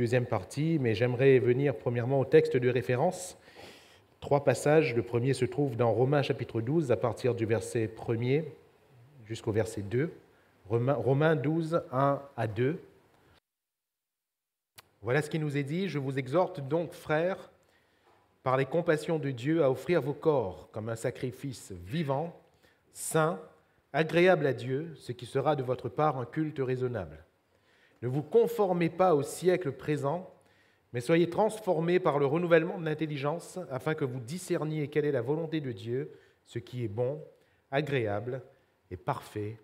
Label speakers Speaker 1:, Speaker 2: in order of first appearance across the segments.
Speaker 1: deuxième partie, mais j'aimerais venir premièrement au texte de référence. 3 passages. Le premier se trouve dans Romains chapitre 12, à partir du verset 1er jusqu'au verset 2. Romains 12, 1 à 2. Voilà ce qui nous est dit. Je vous exhorte donc, frères, par les compassions de Dieu, à offrir vos corps comme un sacrifice vivant, saint, agréable à Dieu, ce qui sera de votre part un culte raisonnable. Ne vous conformez pas au siècle présent, mais soyez transformés par le renouvellement de l'intelligence, afin que vous discerniez quelle est la volonté de Dieu, ce qui est bon, agréable et parfait.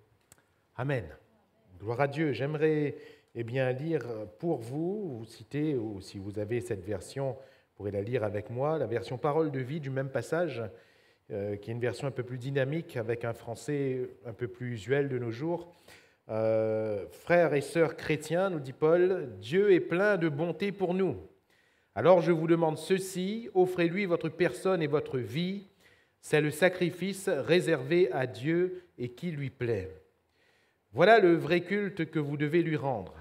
Speaker 1: Amen. Gloire à Dieu. J'aimerais lire pour vous citer, ou si vous avez cette version, vous pourrez la lire avec moi, la version Parole de vie du même passage, qui est une version un peu plus dynamique, avec un français un peu plus usuel de nos jours. Frères et sœurs chrétiens, nous dit Paul, Dieu est plein de bonté pour nous. Alors je vous demande ceci, offrez-lui votre personne et votre vie, c'est le sacrifice réservé à Dieu et qui lui plaît. Voilà le vrai culte que vous devez lui rendre.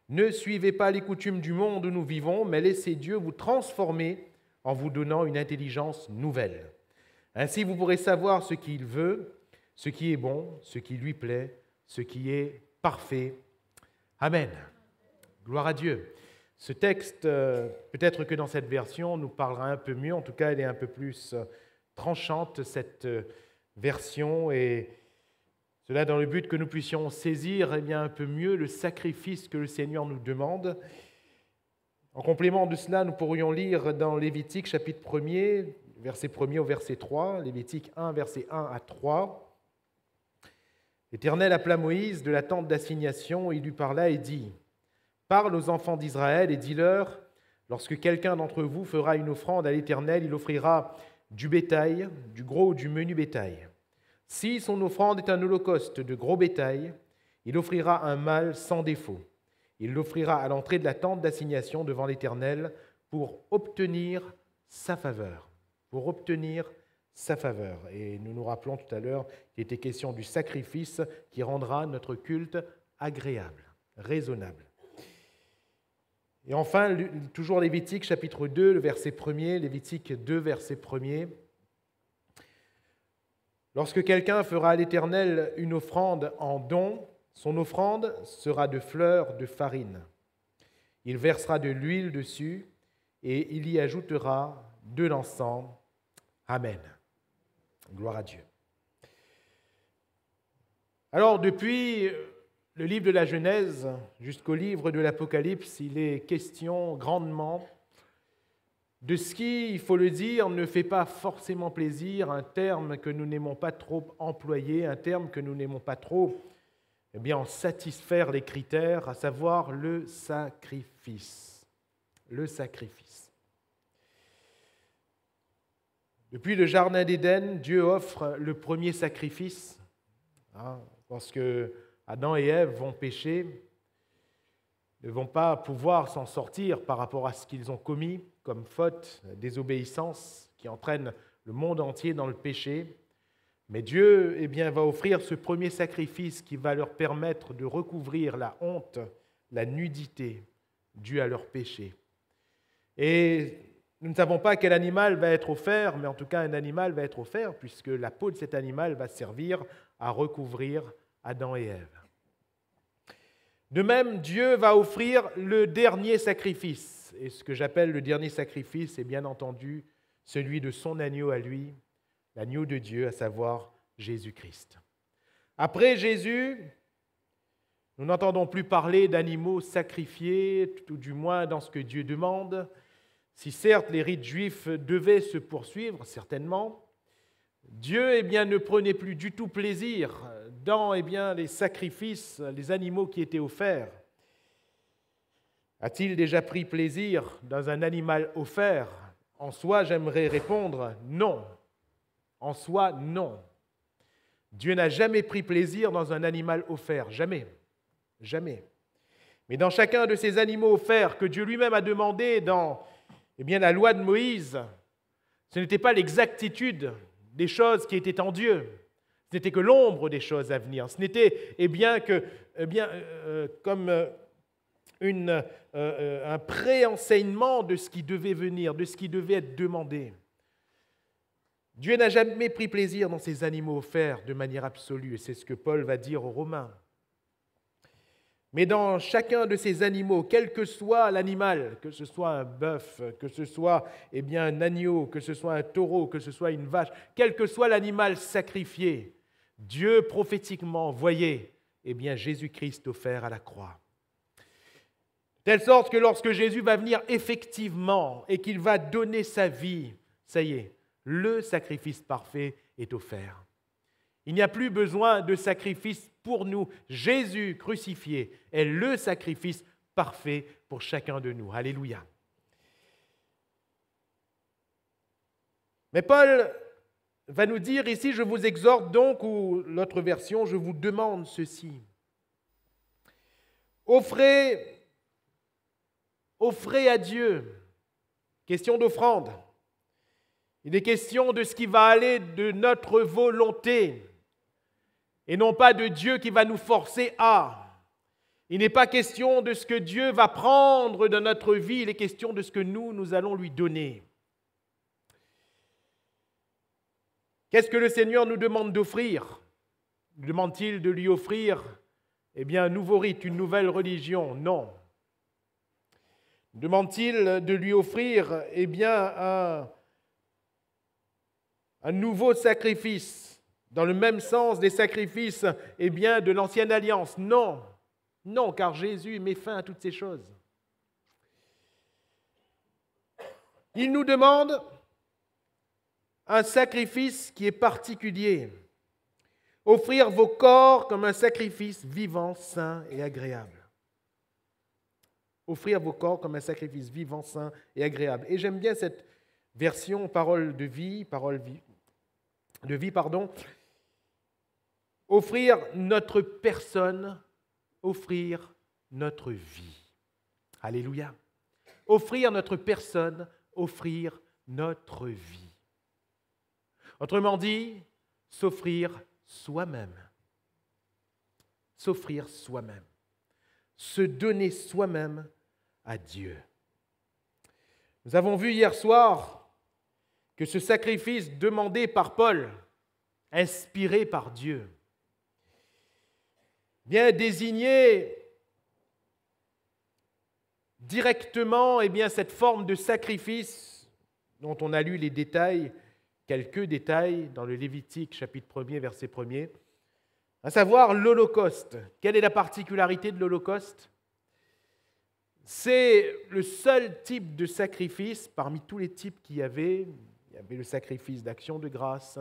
Speaker 1: Ne suivez pas les coutumes du monde où nous vivons, mais laissez Dieu vous transformer en vous donnant une intelligence nouvelle. Ainsi vous pourrez savoir ce qu'il veut, ce qui est bon, ce qui lui plaît, ce qui est parfait. Amen. Gloire à Dieu. Ce texte, peut-être que dans cette version, nous parlera un peu mieux. En tout cas, elle est un peu plus tranchante, cette version, et cela dans le but que nous puissions saisir un peu mieux le sacrifice que le Seigneur nous demande. En complément de cela, nous pourrions lire dans Lévitique, chapitre 1er, verset 1er au verset 3, Lévitique 1, verset 1 à 3. L'Éternel appela Moïse de la tente d'assignation, il lui parla et dit « Parle aux enfants d'Israël et dis-leur, lorsque quelqu'un d'entre vous fera une offrande à l'Éternel, il offrira du bétail, du gros ou du menu bétail. Si son offrande est un holocauste de gros bétail, il offrira un mâle sans défaut. Il l'offrira à l'entrée de la tente d'assignation devant l'Éternel pour obtenir sa faveur. » Pour obtenir sa faveur. Et nous nous rappelons tout à l'heure qu'il était question du sacrifice qui rendra notre culte agréable, raisonnable. Et enfin, toujours Lévitique, chapitre 2, le verset 1er, Lévitique 2, verset 1er. Lorsque quelqu'un fera à l'Éternel une offrande en don, son offrande sera de fleurs de farine. Il versera de l'huile dessus et il y ajoutera de l'encens. Amen. Gloire à Dieu. Alors, depuis le livre de la Genèse jusqu'au livre de l'Apocalypse, il est question grandement de ce qui, il faut le dire, ne fait pas forcément plaisir, un terme que nous n'aimons pas trop employer, un terme que nous n'aimons pas trop en satisfaire les critères, à savoir le sacrifice. Le sacrifice. Depuis le Jardin d'Éden, Dieu offre le premier sacrifice. Lorsque Adam et Ève vont pécher, ne vont pas pouvoir s'en sortir par rapport à ce qu'ils ont commis comme faute, désobéissance, qui entraîne le monde entier dans le péché. Mais Dieu va offrir ce premier sacrifice qui va leur permettre de recouvrir la honte, la nudité due à leur péché. Et nous ne savons pas quel animal va être offert, mais en tout cas un animal va être offert, puisque la peau de cet animal va servir à recouvrir Adam et Ève. De même, Dieu va offrir le dernier sacrifice. Et ce que j'appelle le dernier sacrifice est bien entendu celui de son agneau à lui, l'agneau de Dieu, à savoir Jésus-Christ. Après Jésus, nous n'entendons plus parler d'animaux sacrifiés, tout du moins dans ce que Dieu demande. Si certes les rites juifs devaient se poursuivre, certainement, Dieu ne prenait plus du tout plaisir dans les sacrifices, les animaux qui étaient offerts. A-t-il déjà pris plaisir dans un animal offert ? En soi, j'aimerais répondre non. En soi, non. Dieu n'a jamais pris plaisir dans un animal offert, jamais. Jamais. Mais dans chacun de ces animaux offerts que Dieu lui-même a demandé dans la loi de Moïse, ce n'était pas l'exactitude des choses qui étaient en Dieu. Ce n'était que l'ombre des choses à venir. Ce n'était comme un préenseignement de ce qui devait venir, de ce qui devait être demandé. Dieu n'a jamais pris plaisir dans ces animaux offerts de manière absolue, et c'est ce que Paul va dire aux Romains. Mais dans chacun de ces animaux, quel que soit l'animal, que ce soit un bœuf, que ce soit un agneau, que ce soit un taureau, que ce soit une vache, quel que soit l'animal sacrifié, Dieu prophétiquement voyait Jésus-Christ offert à la croix. De telle sorte que lorsque Jésus va venir effectivement et qu'il va donner sa vie, ça y est, le sacrifice parfait est offert. Il n'y a plus besoin de sacrifice pour nous. Jésus crucifié est le sacrifice parfait pour chacun de nous. Alléluia. Mais Paul va nous dire ici, je vous exhorte donc, ou l'autre version, je vous demande ceci. Offrez à Dieu, question d'offrande. Il est question de ce qui va aller de notre volonté et non pas de Dieu qui va nous forcer à. Il n'est pas question de ce que Dieu va prendre de notre vie, il est question de ce que nous allons lui donner. Qu'est-ce que le Seigneur nous demande d'offrir? Nous demande-t-il de lui offrir un nouveau rite, une nouvelle religion? Non. Nous demande-t-il de lui offrir un nouveau sacrifice, dans le même sens des sacrifices de l'ancienne alliance? Non, non, car Jésus met fin à toutes ces choses. Il nous demande un sacrifice qui est particulier. Offrir vos corps comme un sacrifice vivant, saint et agréable. Offrir vos corps comme un sacrifice vivant, saint et agréable. Et j'aime bien cette version parole de vie. Offrir notre personne, offrir notre vie. Alléluia. Offrir notre personne, offrir notre vie. Autrement dit, s'offrir soi-même. S'offrir soi-même. Se donner soi-même à Dieu. Nous avons vu hier soir que ce sacrifice demandé par Paul, inspiré par Dieu, désignait directement cette forme de sacrifice dont on a lu les détails, quelques détails dans le Lévitique chapitre 1er, verset 1er, à savoir l'Holocauste. Quelle est la particularité de l'Holocauste? C'est le seul type de sacrifice parmi tous les types qu'il y avait. Il y avait le sacrifice d'action de grâce,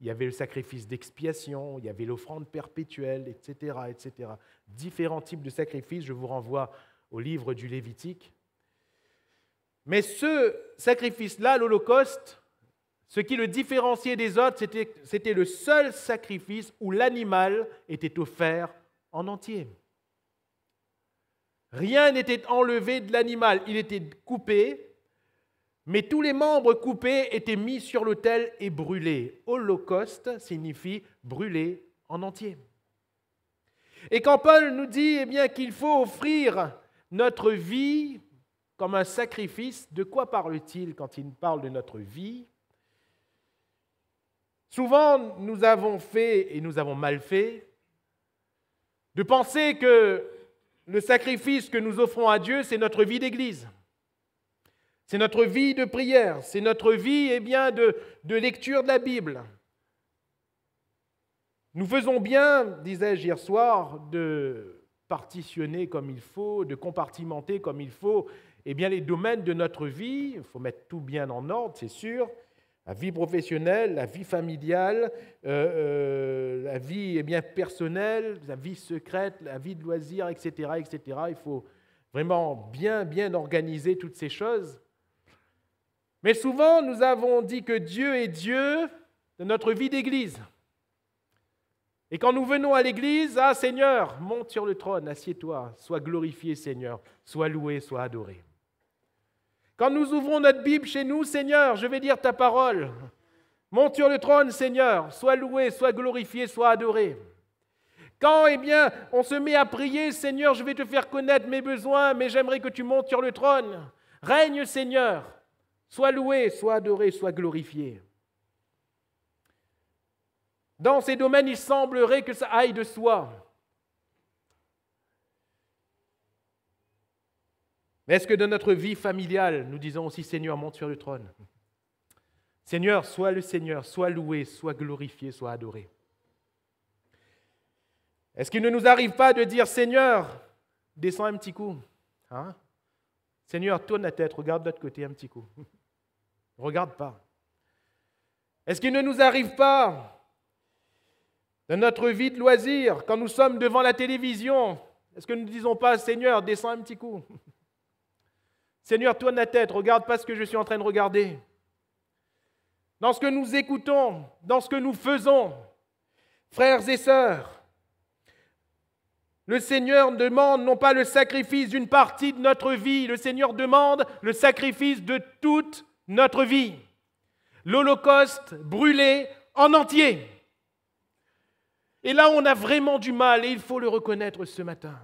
Speaker 1: il y avait le sacrifice d'expiation, il y avait l'offrande perpétuelle, etc., etc. Différents types de sacrifices, je vous renvoie au livre du Lévitique. Mais ce sacrifice-là, l'Holocauste, ce qui le différenciait des autres, c'était le seul sacrifice où l'animal était offert en entier. Rien n'était enlevé de l'animal, il était coupé, mais tous les membres coupés étaient mis sur l'autel et brûlés. Holocauste signifie brûler en entier. Et quand Paul nous dit qu'il faut offrir notre vie comme un sacrifice, de quoi parle-t-il quand il parle de notre vie? Souvent, nous avons fait, et nous avons mal fait, de penser que le sacrifice que nous offrons à Dieu, c'est notre vie d'église. C'est notre vie de prière, c'est notre vie de lecture de la Bible. Nous faisons bien, disais-je hier soir, de partitionner comme il faut, de compartimenter comme il faut les domaines de notre vie. Il faut mettre tout bien en ordre, c'est sûr. La vie professionnelle, la vie familiale, la vie personnelle, la vie secrète, la vie de loisirs, etc., etc. Il faut vraiment bien organiser toutes ces choses. Mais souvent, nous avons dit que Dieu est Dieu de notre vie d'église. Et quand nous venons à l'église, « Ah Seigneur, monte sur le trône, assieds-toi, sois glorifié Seigneur, sois loué, sois adoré. » Quand nous ouvrons notre Bible chez nous, « Seigneur, je vais lire ta parole. Monte sur le trône Seigneur, sois loué, sois glorifié, sois adoré. » Quand, on se met à prier, Seigneur, je vais te faire connaître mes besoins, mais j'aimerais que tu montes sur le trône. Règne, Seigneur. Sois loué, sois adoré, sois glorifié. Dans ces domaines, il semblerait que ça aille de soi. Mais est-ce que dans notre vie familiale, nous disons aussi, Seigneur, monte sur le trône. Seigneur, sois le Seigneur, sois loué, sois glorifié, sois adoré. Est-ce qu'il ne nous arrive pas de dire, Seigneur, descends un petit coup. Seigneur, tourne la tête, regarde de l'autre côté un petit coup. Regarde pas. Est-ce qu'il ne nous arrive pas, dans notre vie de loisir, quand nous sommes devant la télévision, est-ce que nous ne disons pas, Seigneur, descends un petit coup. Seigneur, tourne la tête, regarde pas ce que je suis en train de regarder. Dans ce que nous écoutons, dans ce que nous faisons, frères et sœurs, le Seigneur demande non pas le sacrifice d'une partie de notre vie, le Seigneur demande le sacrifice de toute notre vie. L'Holocauste brûlé en entier. Et là où on a vraiment du mal, et il faut le reconnaître ce matin,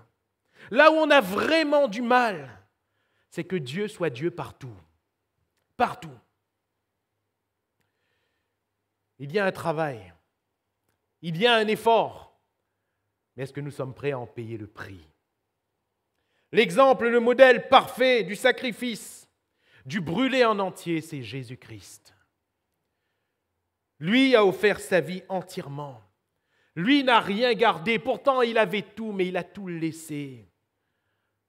Speaker 1: là où on a vraiment du mal, c'est que Dieu soit Dieu partout. Partout. Il y a un travail, il y a un effort, mais est-ce que nous sommes prêts à en payer le prix? L'exemple, le modèle parfait du sacrifice, du brûlé en entier, c'est Jésus-Christ. Lui a offert sa vie entièrement. Lui n'a rien gardé, pourtant il avait tout, mais il a tout laissé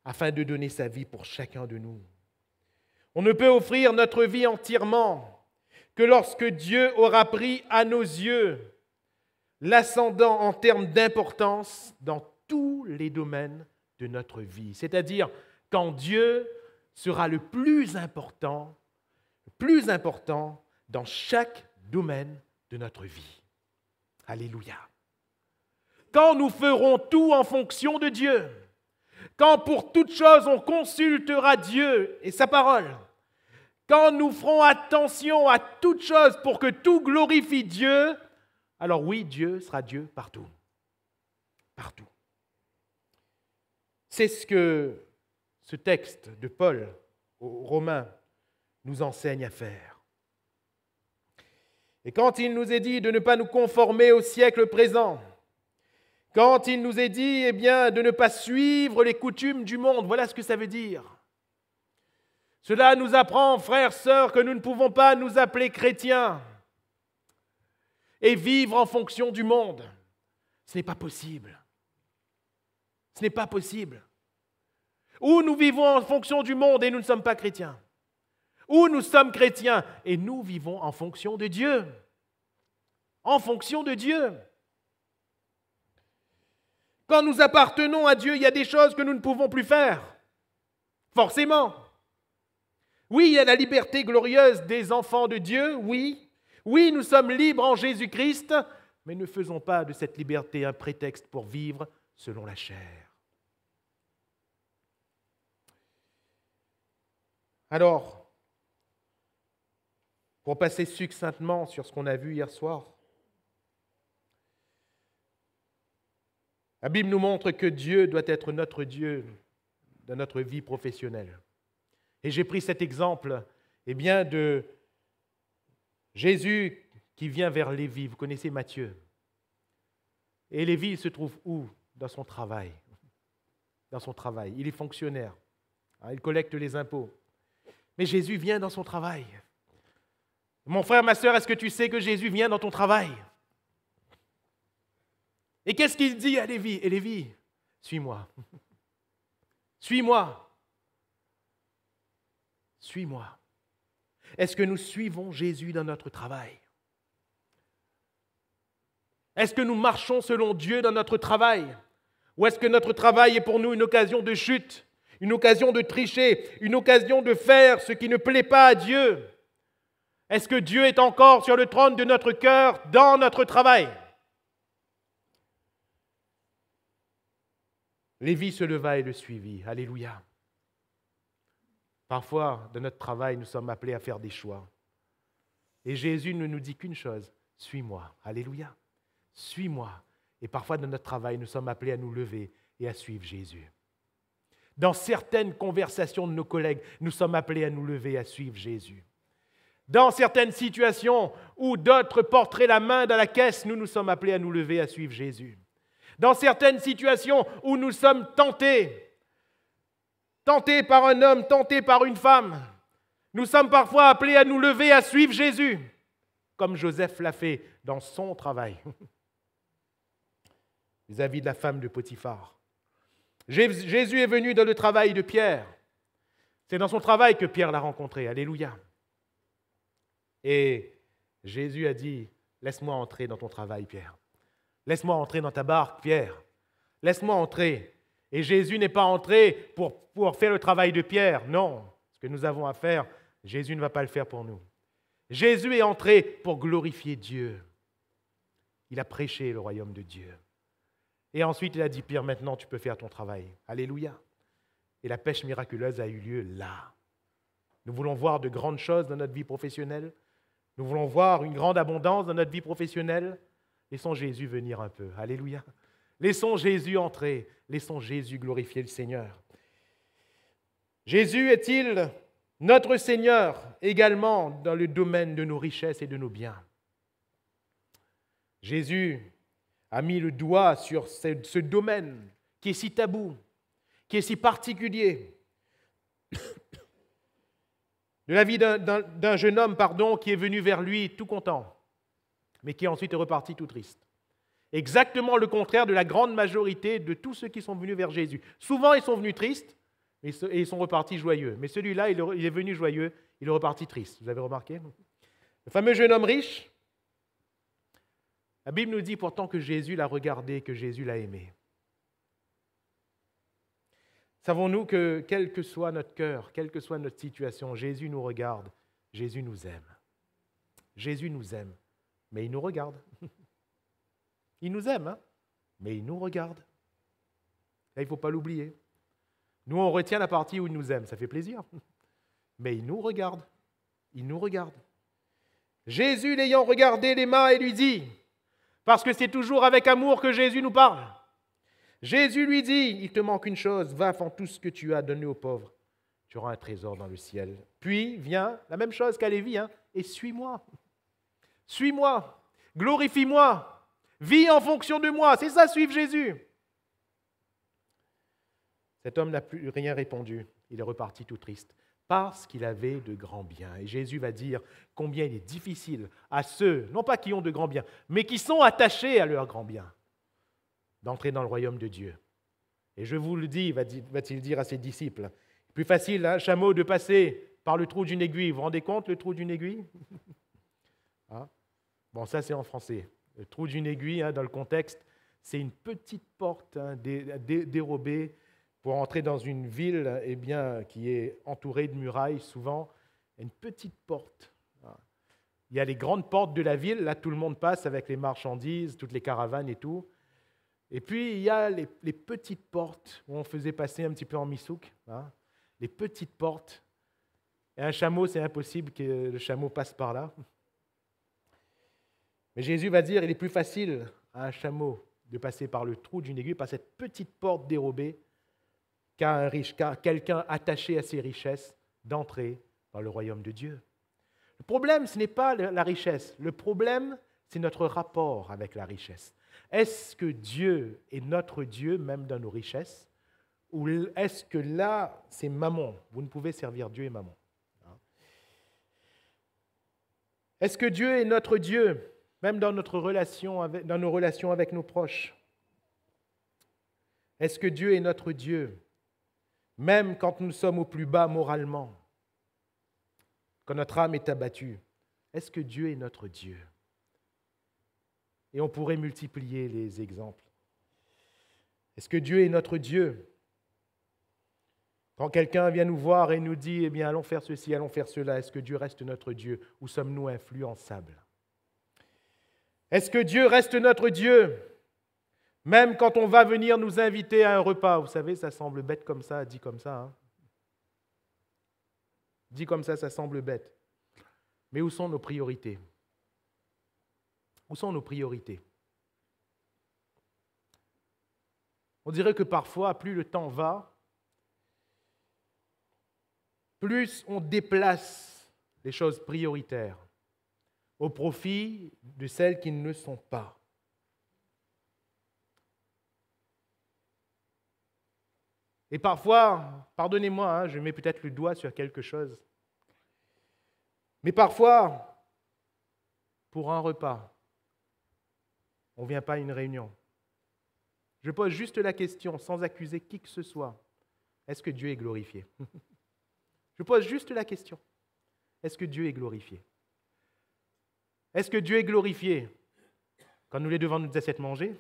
Speaker 1: afin de donner sa vie pour chacun de nous. On ne peut offrir notre vie entièrement que lorsque Dieu aura pris à nos yeux l'ascendant en termes d'importance dans tous les domaines de notre vie. C'est-à-dire quand Dieu sera le plus important dans chaque domaine de notre vie. Alléluia. Quand nous ferons tout en fonction de Dieu, quand pour toute chose on consultera Dieu et sa parole, quand nous ferons attention à toute chose pour que tout glorifie Dieu, alors oui, Dieu sera Dieu partout. Partout. C'est ce que ce texte de Paul aux Romains nous enseigne à faire. Et quand il nous est dit de ne pas nous conformer au siècle présent, quand il nous est dit de ne pas suivre les coutumes du monde, voilà ce que ça veut dire. Cela nous apprend, frères, sœurs, que nous ne pouvons pas nous appeler chrétiens et vivre en fonction du monde. Ce n'est pas possible. Ce n'est pas possible. Ou nous vivons en fonction du monde et nous ne sommes pas chrétiens. Ou nous sommes chrétiens et nous vivons en fonction de Dieu. En fonction de Dieu. Quand nous appartenons à Dieu, il y a des choses que nous ne pouvons plus faire. Forcément. Oui, il y a la liberté glorieuse des enfants de Dieu, oui. Oui, nous sommes libres en Jésus-Christ, mais ne faisons pas de cette liberté un prétexte pour vivre selon la chair. Alors, pour passer succinctement sur ce qu'on a vu hier soir, la Bible nous montre que Dieu doit être notre Dieu dans notre vie professionnelle. Et j'ai pris cet exemple de Jésus qui vient vers Lévi. Vous connaissez Matthieu. Et Lévi, il se trouve où? Dans son travail. Dans son travail. Il est fonctionnaire. Il collecte les impôts. Mais Jésus vient dans son travail. Mon frère, ma sœur, est-ce que tu sais que Jésus vient dans ton travail? Et qu'est-ce qu'il dit à Lévi? Et Lévi, suis-moi. Suis-moi. Suis-moi. Est-ce que nous suivons Jésus dans notre travail? Est-ce que nous marchons selon Dieu dans notre travail? Ou est-ce que notre travail est pour nous une occasion de chute, une occasion de tricher, une occasion de faire ce qui ne plaît pas à Dieu? Est-ce que Dieu est encore sur le trône de notre cœur dans notre travail? Lévi se leva et le suivit. Alléluia. Parfois, dans notre travail, nous sommes appelés à faire des choix. Et Jésus ne nous dit qu'une chose, suis-moi. Alléluia. Suis-moi. Et parfois, dans notre travail, nous sommes appelés à nous lever et à suivre Jésus. Dans certaines conversations de nos collègues, nous sommes appelés à nous lever et à suivre Jésus. Dans certaines situations où d'autres porteraient la main dans la caisse, nous sommes appelés à nous lever et à suivre Jésus. Dans certaines situations où nous sommes tentés par un homme, tentés par une femme, nous sommes parfois appelés à nous lever et à suivre Jésus, comme Joseph l'a fait dans son travail, vis-à-vis de la femme de Potiphar. Jésus est venu dans le travail de Pierre. C'est dans son travail que Pierre l'a rencontré. Alléluia. Et Jésus a dit, laisse-moi entrer dans ton travail, Pierre. Laisse-moi entrer dans ta barque, Pierre. Laisse-moi entrer. Et Jésus n'est pas entré pour faire le travail de Pierre. Non, ce que nous avons à faire, Jésus ne va pas le faire pour nous. Jésus est entré pour glorifier Dieu. Il a prêché le royaume de Dieu. Et ensuite, il a dit, Pierre, maintenant tu peux faire ton travail. Alléluia. Et la pêche miraculeuse a eu lieu là. Nous voulons voir de grandes choses dans notre vie professionnelle. Nous voulons voir une grande abondance dans notre vie professionnelle. Laissons Jésus venir un peu. Alléluia. Laissons Jésus entrer. Laissons Jésus glorifier le Seigneur. Jésus est-il notre Seigneur également dans le domaine de nos richesses et de nos biens? Jésus a mis le doigt sur ce domaine qui est si tabou, qui est si particulier, de la vie d'un jeune homme, qui est venu vers lui tout content, mais qui ensuite est reparti tout triste. Exactement le contraire de la grande majorité de tous ceux qui sont venus vers Jésus. Souvent, ils sont venus tristes et ils sont repartis joyeux. Mais celui-là, il est venu joyeux, il est reparti triste. Vous avez remarqué? Le fameux jeune homme riche, la Bible nous dit pourtant que Jésus l'a regardé, que Jésus l'a aimé. Savons-nous que quel que soit notre cœur, quelle que soit notre situation, Jésus nous regarde, Jésus nous aime. Jésus nous aime, mais il nous regarde. Il nous aime, mais il nous regarde. Là, il ne faut pas l'oublier. Nous, on retient la partie où il nous aime, ça fait plaisir. Mais il nous regarde. Il nous regarde. Jésus, l'ayant regardé les mains, et lui dit, parce que c'est toujours avec amour que Jésus nous parle. Jésus lui dit, il te manque une chose, va, vends tout ce que tu as, donné aux pauvres. Tu auras un trésor dans le ciel. Puis viens, la même chose qu'à Lévi, et suis-moi. Suis-moi, glorifie-moi, vis en fonction de moi. C'est ça, suivre Jésus. Cet homme n'a plus rien répondu. Il est reparti tout triste parce qu'il avait de grands biens. Et Jésus va dire combien il est difficile à ceux, non pas qui ont de grands biens, mais qui sont attachés à leurs grands biens, d'entrer dans le royaume de Dieu. Et je vous le dis, va-t-il dire à ses disciples, plus facile à un chameau de passer par le trou d'une aiguille. Vous vous rendez compte, le trou d'une aiguille? Bon, ça c'est en français. Le trou d'une aiguille, dans le contexte, c'est une petite porte dérobée pour entrer dans une ville qui est entourée de murailles, souvent, une petite porte. Il y a les grandes portes de la ville, là tout le monde passe avec les marchandises, toutes les caravanes et tout. Et puis il y a les petites portes où on faisait passer un petit peu en misouk, les petites portes. Et un chameau, c'est impossible que le chameau passe par là. Mais Jésus va dire, il est plus facile à un chameau de passer par le trou d'une aiguille, par cette petite porte dérobée, qu'à quelqu'un attaché à ses richesses, d'entrer dans le royaume de Dieu. Le problème, ce n'est pas la richesse. Le problème, c'est notre rapport avec la richesse. Est-ce que Dieu est notre Dieu, même dans nos richesses, ou est-ce que là, c'est mammon? Vous ne pouvez servir Dieu et mammon. Est-ce que Dieu est notre Dieu, même dans nos relations avec nos proches? Est-ce que Dieu est notre Dieu, même quand nous sommes au plus bas moralement, quand notre âme est abattue? Est-ce que Dieu est notre Dieu? Et on pourrait multiplier les exemples. Est-ce que Dieu est notre Dieu? Quand quelqu'un vient nous voir et nous dit, allons faire ceci, allons faire cela, est-ce que Dieu reste notre Dieu ou sommes-nous influençables? Est-ce que Dieu reste notre Dieu, même quand on va venir nous inviter à un repas? Vous savez, ça semble bête comme ça, dit comme ça. Dit comme ça semble bête. Mais où sont nos priorités? Où sont nos priorités? On dirait que parfois, plus le temps va, plus on déplace les choses prioritaires au profit de celles qui ne le sont pas. Et parfois, pardonnez-moi, je mets peut-être le doigt sur quelque chose, mais parfois, pour un repas, on ne vient pas à une réunion. Je pose juste la question, sans accuser qui que ce soit. Est-ce que Dieu est glorifié? Je pose juste la question. Est-ce que Dieu est glorifié? Est-ce que Dieu est glorifié quand nous les devons nous assiettes manger?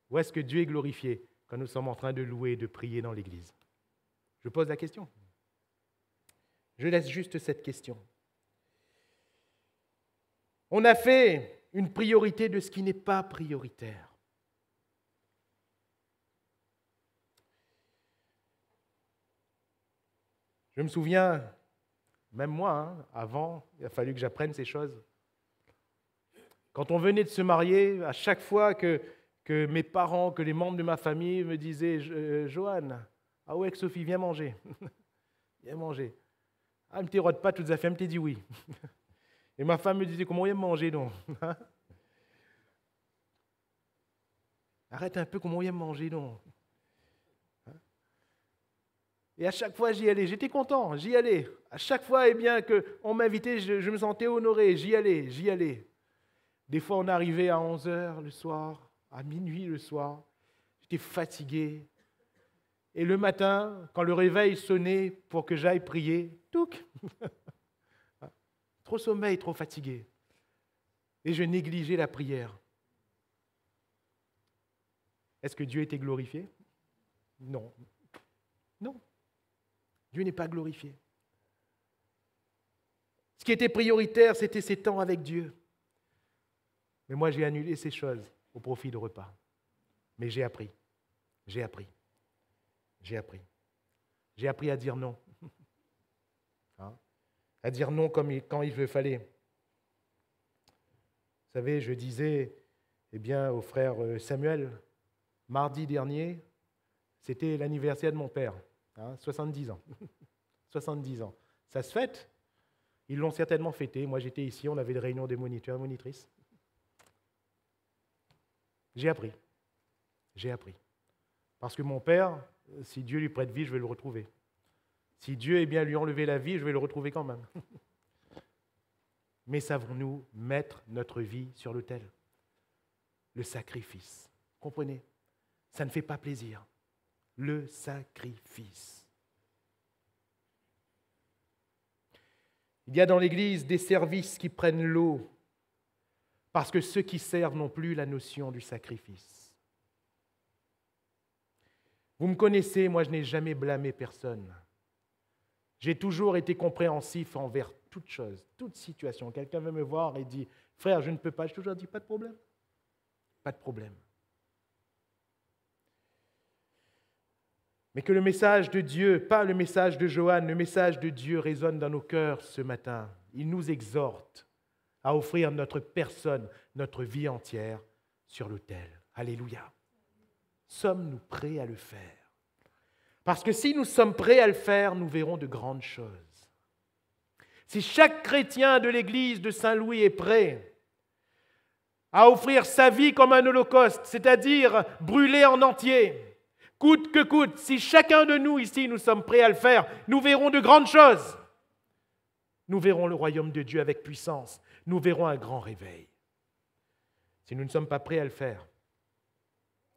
Speaker 1: Ou est-ce que Dieu est glorifié quand nous sommes en train de louer et de prier dans l'église? Je pose la question. Je laisse juste cette question. On a fait une priorité de ce qui n'est pas prioritaire. Je me souviens, même moi, avant, il a fallu que j'apprenne ces choses. Quand on venait de se marier, à chaque fois que mes parents, que les membres de ma famille me disaient « Johan, ah ouais, Sophie, viens manger. Viens manger. Ah, me t'es pas, toutes les affaires, me t'es dit oui. » Et ma femme me disait « Comment on aime manger, donc ?» Arrête un peu, comment on aime manger, donc. Et à chaque fois, j'y allais. J'étais content, j'y allais. À chaque fois, eh bien, qu'on m'invitait, je me sentais honoré. J'y allais, j'y allais. Des fois, on arrivait à 11h le soir, à minuit le soir. J'étais fatigué. Et le matin, quand le réveil sonnait pour que j'aille prier, touc. Trop sommeil, trop fatigué. Et je négligeais la prière. Est-ce que Dieu était glorifié? Non. Non. Dieu n'est pas glorifié. Ce qui était prioritaire, c'était ces temps avec Dieu. Mais moi, j'ai annulé ces choses au profit de repas. Mais j'ai appris. J'ai appris. J'ai appris. J'ai appris à dire non. À dire non quand il le fallait. Vous savez, je disais au frère Samuel, mardi dernier, c'était l'anniversaire de mon père. 70 ans. 70 ans. Ça se fête. Ils l'ont certainement fêté. Moi, j'étais ici, on avait des réunions des moniteurs et monitrices. J'ai appris. J'ai appris. Parce que mon père, si Dieu lui prête vie, je vais le retrouver. Si Dieu lui enlever la vie, je vais le retrouver quand même. Mais savons-nous mettre notre vie sur l'autel? Le sacrifice. Comprenez? Ça ne fait pas plaisir. Le sacrifice. Il y a dans l'Église des services qui prennent l'eau parce que ceux qui servent n'ont plus la notion du sacrifice. Vous me connaissez, moi je n'ai jamais blâmé personne. J'ai toujours été compréhensif envers toute chose, toute situation. Quelqu'un veut me voir et dit « Frère, je ne peux pas », j'ai toujours dit « Pas de problème, pas de problème ». Mais que le message de Dieu, pas le message de Johan, le message de Dieu résonne dans nos cœurs ce matin. Il nous exhorte à offrir notre personne, notre vie entière sur l'autel. Alléluia. Sommes-nous prêts à le faire? Parce que si nous sommes prêts à le faire, nous verrons de grandes choses. Si chaque chrétien de l'Église de Saint-Louis est prêt à offrir sa vie comme un holocauste, c'est-à-dire brûler en entier, coûte que coûte, si chacun de nous ici, nous sommes prêts à le faire, nous verrons de grandes choses. Nous verrons le royaume de Dieu avec puissance. Nous verrons un grand réveil. Si nous ne sommes pas prêts à le faire,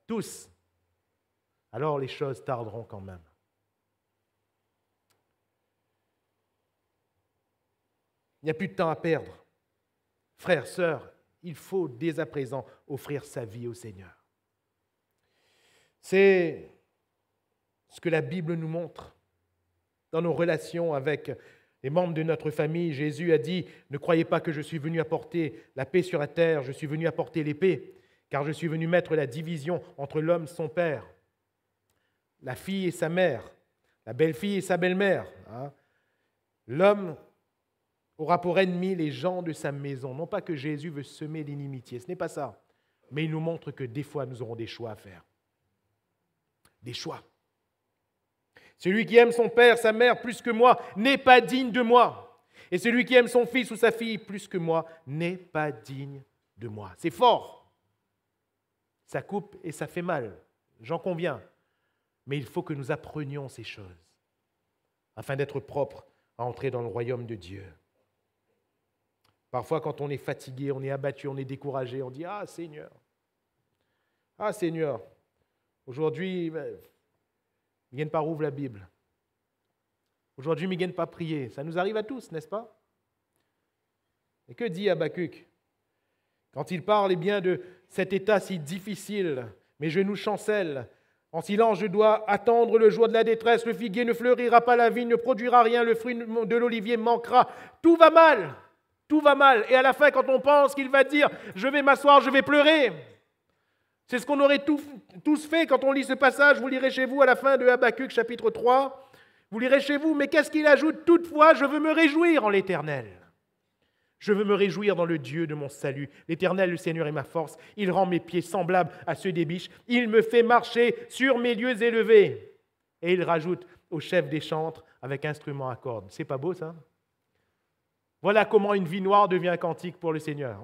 Speaker 1: tous, alors les choses tarderont quand même. Il n'y a plus de temps à perdre. Frères, sœurs, il faut dès à présent offrir sa vie au Seigneur. C'est ce que la Bible nous montre dans nos relations avec les membres de notre famille. Jésus a dit « Ne croyez pas que je suis venu apporter la paix sur la terre, je suis venu apporter l'épée, car je suis venu mettre la division entre l'homme et son père, la fille et sa mère, la belle-fille et sa belle-mère. L'homme aura pour ennemi les gens de sa maison. » Non pas que Jésus veut semer l'inimitié, ce n'est pas ça. Mais il nous montre que des fois, nous aurons des choix à faire. des choix. Celui qui aime son père, sa mère plus que moi n'est pas digne de moi. Et celui qui aime son fils ou sa fille plus que moi n'est pas digne de moi. C'est fort. Ça coupe et ça fait mal, j'en conviens. Mais il faut que nous apprenions ces choses afin d'être propres à entrer dans le royaume de Dieu. Parfois, quand on est fatigué, on est abattu, on est découragé, on dit « Ah Seigneur, aujourd'hui, ils ne viennent pas rouvrir la Bible. Aujourd'hui, ils ne viennent pas prier. » Ça nous arrive à tous, n'est-ce pas? Et que dit Habakkuk? Quand il parle bien de cet état si difficile, mes genoux chancellent, en silence, je dois attendre le jour de la détresse, le figuier ne fleurira pas, la vigne ne produira rien, le fruit de l'olivier manquera. Tout va mal, tout va mal. Et à la fin, quand on pense qu'il va dire « je vais m'asseoir, je vais pleurer », c'est ce qu'on aurait tous fait quand on lit ce passage. Vous lirez chez vous à la fin de Habakkuk, chapitre 3. Vous lirez chez vous, mais qu'est-ce qu'il ajoute? Toutefois, je veux me réjouir en l'Éternel. Je veux me réjouir dans le Dieu de mon salut. L'Éternel, le Seigneur, est ma force. Il rend mes pieds semblables à ceux des biches. Il me fait marcher sur mes lieux élevés. Et il rajoute au chef des chantres avec instrument à cordes. C'est pas beau, ça? Voilà comment une vie noire devient un cantique pour le Seigneur.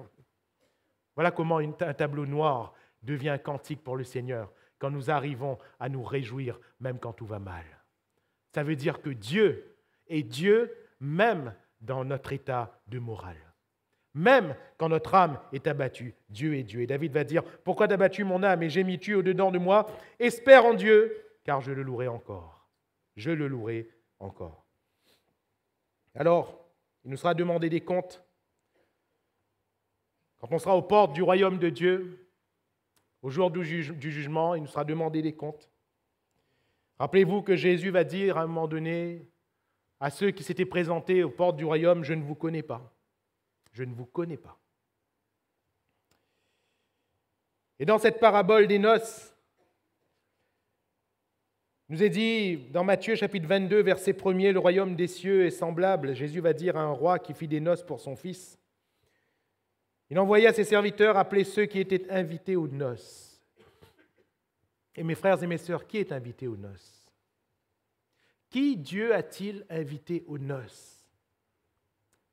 Speaker 1: Voilà comment un tableau noir devient un cantique pour le Seigneur quand nous arrivons à nous réjouir même quand tout va mal. Ça veut dire que Dieu est Dieu même dans notre état de morale. Même quand notre âme est abattue, Dieu est Dieu. Et David va dire, « Pourquoi t'as abattu mon âme et gémis-tu au-dedans de moi? Espère en Dieu, car je le louerai encore. Je le louerai encore. » Alors, il nous sera demandé des comptes. Quand on sera aux portes du royaume de Dieu, au jour du jugement, il nous sera demandé des comptes. Rappelez-vous que Jésus va dire à un moment donné à ceux qui s'étaient présentés aux portes du royaume, « Je ne vous connais pas. Je ne vous connais pas. » Et dans cette parabole des noces, il nous est dit dans Matthieu chapitre 22, verset 1er, « Le royaume des cieux est semblable. » Jésus va dire à un roi qui fit des noces pour son fils. Il envoya ses serviteurs appeler ceux qui étaient invités aux noces. Et mes frères et mes sœurs, qui est invité aux noces? Qui Dieu a-t-il invité aux noces?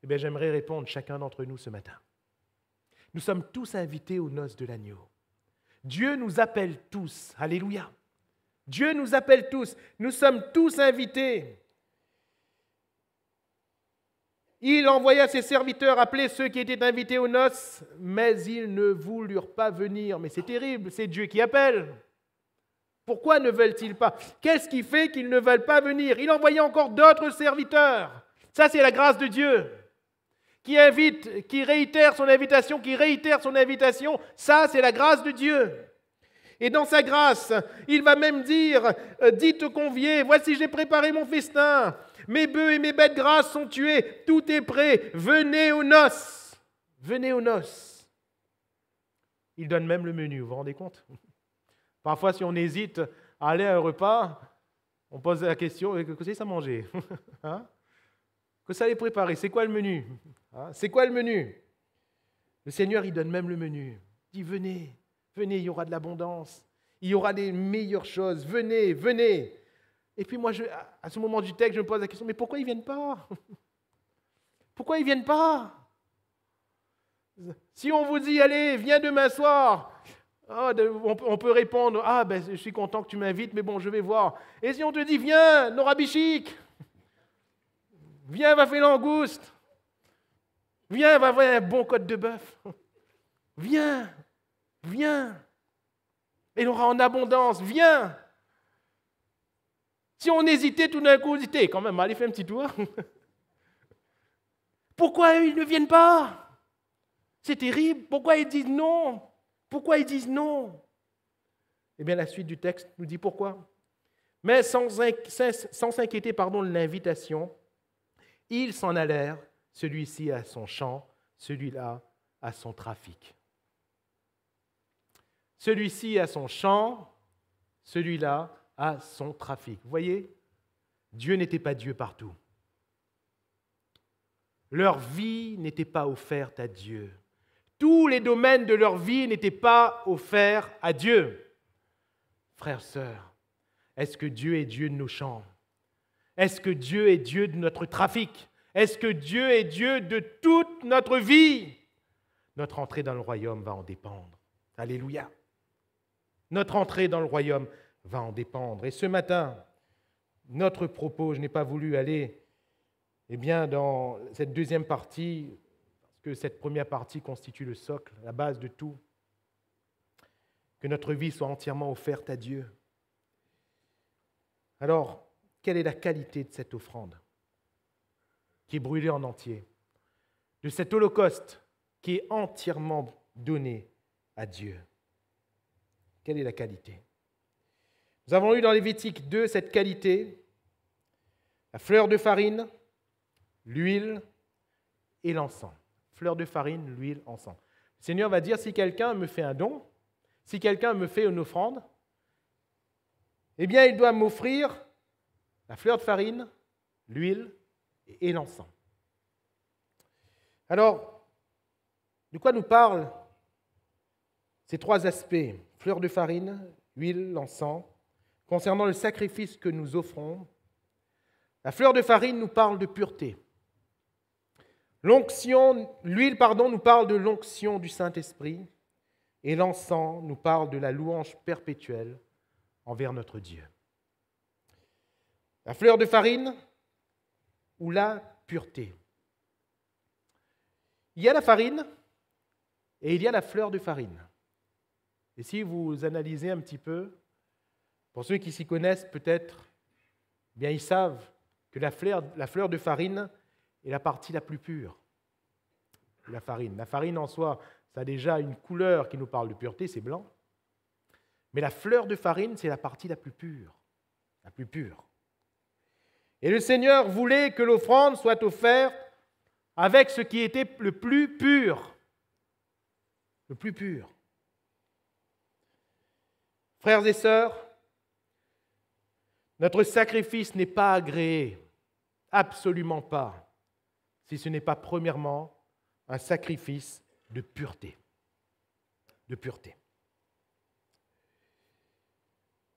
Speaker 1: Eh bien, j'aimerais répondre chacun d'entre nous ce matin. Nous sommes tous invités aux noces de l'agneau. Dieu nous appelle tous. Alléluia. Dieu nous appelle tous. Nous sommes tous invités. Il envoya ses serviteurs appeler ceux qui étaient invités aux noces, mais ils ne voulurent pas venir. Mais c'est terrible, c'est Dieu qui appelle. Pourquoi ne veulent-ils pas? Qu'est-ce qui fait qu'ils ne veulent pas venir? Il envoya encore d'autres serviteurs. Ça, c'est la grâce de Dieu. Qui invite, qui réitère son invitation, ça, c'est la grâce de Dieu. Et dans sa grâce, il va même dire, dites aux conviés, voici j'ai préparé mon festin, mes bœufs et mes bêtes grasses sont tués, tout est prêt, venez aux noces. Venez aux noces. Il donne même le menu, vous vous rendez compte? Parfois, si on hésite à aller à un repas, on pose la question, que c'est ça manger? Hein? Que ça allait préparer, c'est quoi le menu? Hein? C'est quoi le menu? Le Seigneur, il donne même le menu. Il dit, venez, venez, il y aura de l'abondance, il y aura des meilleures choses, venez, venez. Et puis moi, à ce moment du texte, je me pose la question, mais pourquoi ils ne viennent pas? Pourquoi ils ne viennent pas? Si on vous dit, allez, viens demain soir, on peut répondre, je suis content que tu m'invites, mais bon, je vais voir. Et si on te dit, viens, Nora Bichik, viens, va faire langouste, viens, va voir un bon côte de bœuf, viens, viens, et il aura en abondance, viens. Si on hésitait tout d'un coup, on disait, quand même, allez faire un petit tour. Pourquoi ils ne viennent pas? C'est terrible. Pourquoi ils disent non? Pourquoi ils disent non? Eh bien, la suite du texte nous dit pourquoi. Mais sans s'inquiéter de l'invitation, ils s'en allèrent, celui-ci à son champ, celui-là à son trafic. Celui-ci à son champ, celui-là à son trafic. Vous voyez, Dieu n'était pas Dieu partout. Leur vie n'était pas offerte à Dieu. Tous les domaines de leur vie n'étaient pas offerts à Dieu. Frères, sœurs, Est-ce que Dieu est Dieu de nos champs? Est-ce que Dieu est Dieu de notre trafic? Est-ce que Dieu est Dieu de toute notre vie? Notre entrée dans le royaume va en dépendre. Alléluia. Notre entrée dans le royaume va en dépendre. Et ce matin, notre propos, je n'ai pas voulu aller dans cette deuxième partie, parce que cette première partie constitue le socle, la base de tout. Que notre vie soit entièrement offerte à Dieu. Alors, quelle est la qualité de cette offrande qui est brûlée en entier, de cet holocauste qui est entièrement donné à Dieu? Quelle est la qualité? Nous avons eu dans Lévitique 2 cette qualité, la fleur de farine, l'huile et l'encens. Fleur de farine, l'huile, encens. Le Seigneur va dire, si quelqu'un me fait un don, si quelqu'un me fait une offrande, eh bien, il doit m'offrir la fleur de farine, l'huile et l'encens. Alors, de quoi nous parlent ces trois aspects, fleur de farine, huile, l'encens, concernant le sacrifice que nous offrons? La fleur de farine nous parle de pureté. L'huile, nous parle de l'onction du Saint-Esprit, et l'encens nous parle de la louange perpétuelle envers notre Dieu. La fleur de farine ou la pureté. Il y a la farine et il y a la fleur de farine. Et si vous analysez un petit peu, pour ceux qui s'y connaissent peut-être, bien ils savent que la fleur de farine est la partie la plus pure de la farine. La farine en soi, ça a déjà une couleur qui nous parle de pureté, c'est blanc. Mais la fleur de farine, c'est la partie la plus pure. La plus pure. Et le Seigneur voulait que l'offrande soit offerte avec ce qui était le plus pur. Le plus pur. Frères et sœurs, notre sacrifice n'est pas agréé, absolument pas, si ce n'est pas premièrement un sacrifice de pureté. De pureté.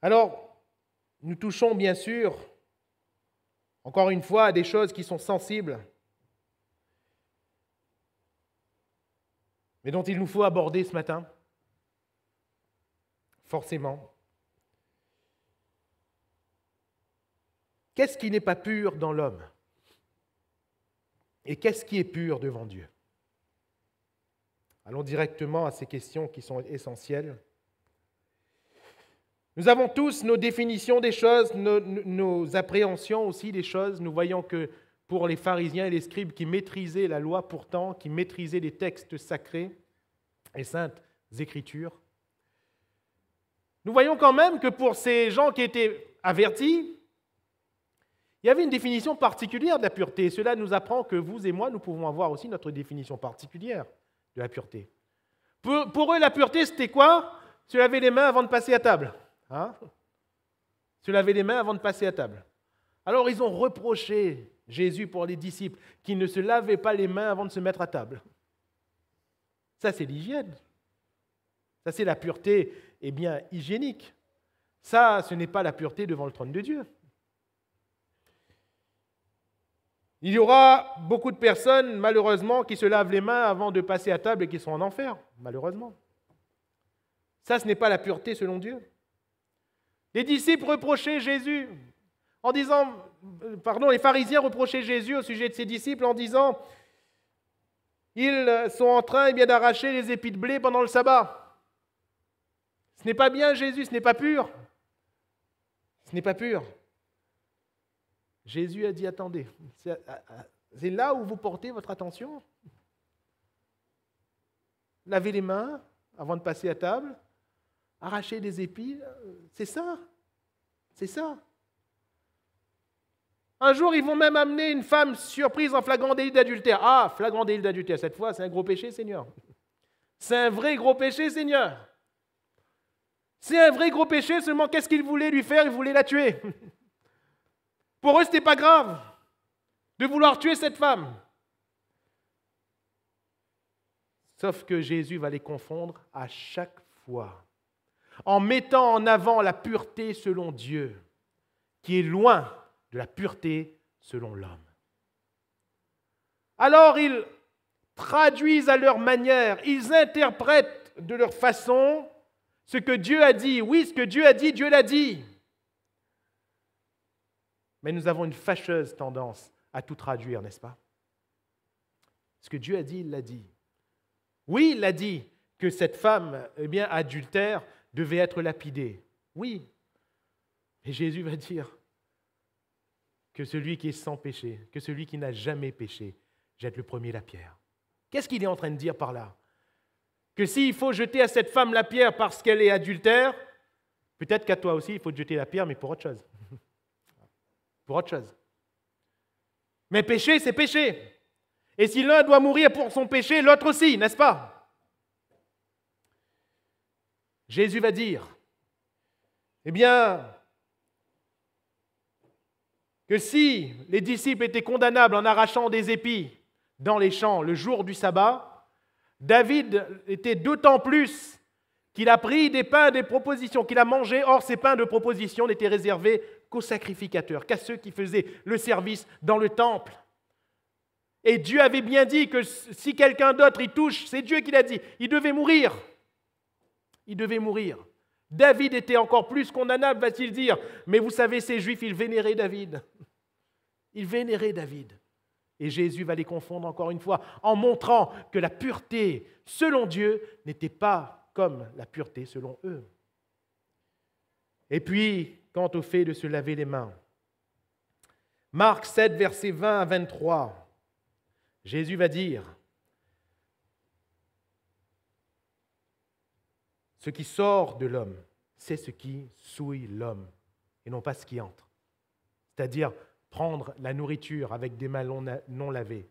Speaker 1: Alors, nous touchons bien sûr, encore une fois, à des choses qui sont sensibles, mais dont il nous faut aborder ce matin, forcément. Qu'est-ce qui n'est pas pur dans l'homme? Et qu'est-ce qui est pur devant Dieu? Allons directement à ces questions qui sont essentielles. Nous avons tous nos définitions des choses, nos appréhensions aussi des choses. Nous voyons que pour les pharisiens et les scribes qui maîtrisaient la loi pourtant, qui maîtrisaient les textes sacrés et saintes écritures, nous voyons quand même que pour ces gens qui étaient avertis, il y avait une définition particulière de la pureté. Cela nous apprend que vous et moi, nous pouvons avoir aussi notre définition particulière de la pureté. Pour eux, la pureté, c'était quoi? Se laver les mains avant de passer à table. Se laver les mains avant de passer à table. Alors, ils ont reproché Jésus pour les disciples qui ne se lavaient pas les mains avant de se mettre à table. Ça, c'est l'hygiène. Ça, c'est la pureté, hygiénique. Ça, ce n'est pas la pureté devant le trône de Dieu. Il y aura beaucoup de personnes, malheureusement, qui se lavent les mains avant de passer à table et qui sont en enfer, malheureusement. Ça, ce n'est pas la pureté selon Dieu. Les disciples reprochaient Jésus en disant, les pharisiens reprochaient Jésus au sujet de ses disciples en disant, ils sont en train d'arracher les épis de blé pendant le sabbat. Ce n'est pas bien, Jésus, ce n'est pas pur. Ce n'est pas pur. Jésus a dit, attendez, c'est là où vous portez votre attention. Laver les mains avant de passer à table, arracher des épis, c'est ça. C'est ça. Un jour, ils vont même amener une femme surprise en flagrant délit d'adultère. Ah, flagrant délit d'adultère, cette fois, c'est un gros péché, Seigneur. C'est un vrai gros péché, Seigneur. C'est un vrai gros péché, seulement qu'est-ce qu'ils voulaient lui faire? Ils voulaient la tuer. Pour eux, ce n'était pas grave de vouloir tuer cette femme. Sauf que Jésus va les confondre à chaque fois, en mettant en avant la pureté selon Dieu. qui est loin de la pureté selon l'homme. Alors ils traduisent à leur manière, ils interprètent de leur façon ce que Dieu a dit. Oui, ce que Dieu a dit, Dieu l'a dit. Mais nous avons une fâcheuse tendance à tout traduire, n'est-ce pas? Ce que Dieu a dit, il l'a dit. Oui, il a dit que cette femme, adultère, devait être lapidée. Oui. Et Jésus va dire que celui qui est sans péché, que celui qui n'a jamais péché, jette le premier la pierre. Qu'est-ce qu'il est en train de dire par là? Que s'il faut jeter à cette femme la pierre parce qu'elle est adultère, peut-être qu'à toi aussi, il faut te jeter la pierre, mais pour autre chose. Pour autre chose. Mais péché, c'est péché. Et si l'un doit mourir pour son péché, l'autre aussi, n'est-ce pas? Jésus va dire, que si les disciples étaient condamnables en arrachant des épis dans les champs le jour du sabbat, David était d'autant plus qu'il a pris des pains des propositions, qu'il a mangé. Or, ces pains de proposition n'étaient réservés qu'aux sacrificateurs, qu'à ceux qui faisaient le service dans le temple. Et Dieu avait bien dit que si quelqu'un d'autre y touche, c'est Dieu qui l'a dit, il devait mourir. Il devait mourir. David était encore plus condamnable, va-t-il dire. Mais vous savez, ces Juifs, ils vénéraient David. Ils vénéraient David. Et Jésus va les confondre encore une fois en montrant que la pureté selon Dieu n'était pas comme la pureté selon eux. Et puis, quant au fait de se laver les mains, Marc 7, versets 20 à 23, Jésus va dire « Ce qui sort de l'homme, c'est ce qui souille l'homme, et non pas ce qui entre. » C'est-à-dire prendre la nourriture avec des mains non lavées.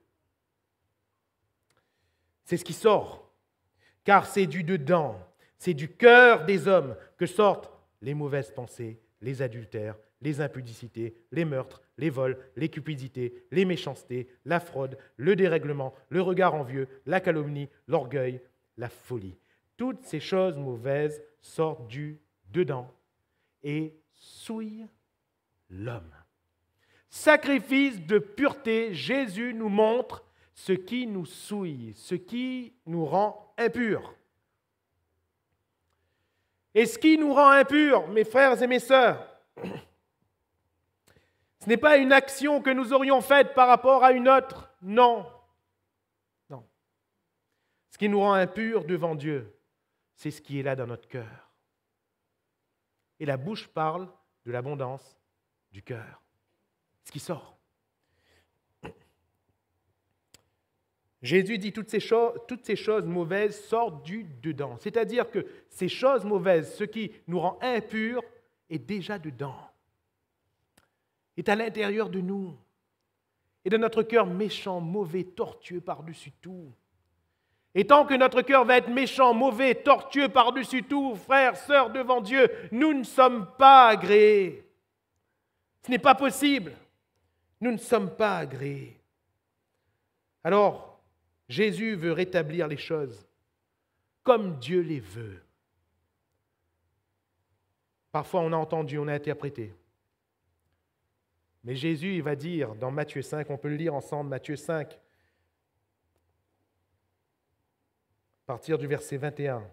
Speaker 1: C'est ce qui sort, car c'est du dedans, c'est du cœur des hommes que sortent les mauvaises pensées, les adultères, les impudicités, les meurtres, les vols, les cupidités, les méchancetés, la fraude, le dérèglement, le regard envieux, la calomnie, l'orgueil, la folie. Toutes ces choses mauvaises sortent du dedans et souillent l'homme. Sacrifice de pureté, Jésus nous montre ce qui nous souille, ce qui nous rend impurs. Et ce qui nous rend impurs, mes frères et mes sœurs, ce n'est pas une action que nous aurions faite par rapport à une autre, non. Non. Ce qui nous rend impurs devant Dieu, c'est ce qui est là dans notre cœur. Et la bouche parle de l'abondance du cœur. Ce qui sort. Jésus dit toutes ces choses mauvaises sortent du dedans. C'est-à-dire que ces choses mauvaises, ce qui nous rend impurs, est déjà dedans. Est à l'intérieur de nous. Et de notre cœur méchant, mauvais, tortueux par-dessus tout. Et tant que notre cœur va être méchant, mauvais, tortueux par-dessus tout, frères, sœurs, devant Dieu, nous ne sommes pas agréés. Ce n'est pas possible. Nous ne sommes pas agréés. Alors, Jésus veut rétablir les choses comme Dieu les veut. Parfois, on a entendu, on a interprété. Mais Jésus, il va dire dans Matthieu 5, on peut le lire ensemble, Matthieu 5, à partir du verset 21.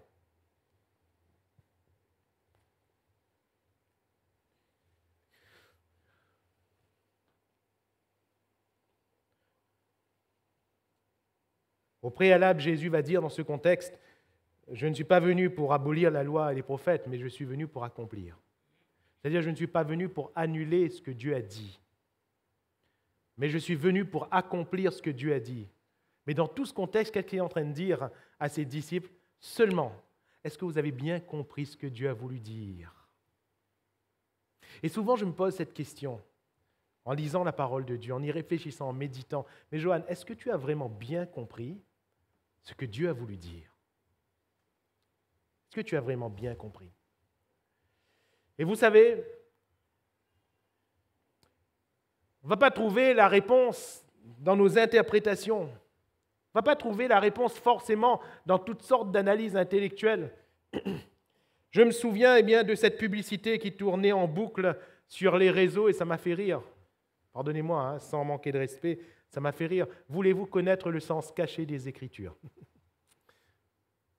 Speaker 1: Au préalable, Jésus va dire dans ce contexte, « Je ne suis pas venu pour abolir la loi et les prophètes, mais je suis venu pour accomplir. » C'est-à-dire, je ne suis pas venu pour annuler ce que Dieu a dit, mais je suis venu pour accomplir ce que Dieu a dit. Mais dans tout ce contexte, qu'est-ce qu'il est en train de dire à ses disciples? Seulement, est-ce que vous avez bien compris ce que Dieu a voulu dire? Et souvent, je me pose cette question, en lisant la parole de Dieu, en y réfléchissant, en méditant. Mais Johan, est-ce que tu as vraiment bien compris ce que Dieu a voulu dire? Est-ce que tu as vraiment bien compris? Et vous savez, on ne va pas trouver la réponse dans nos interprétations. On ne va pas trouver la réponse forcément dans toutes sortes d'analyses intellectuelles. Je me souviens de cette publicité qui tournait en boucle sur les réseaux et ça m'a fait rire. Pardonnez-moi, hein, sans manquer de respect, ça m'a fait rire. Voulez-vous connaître le sens caché des Écritures?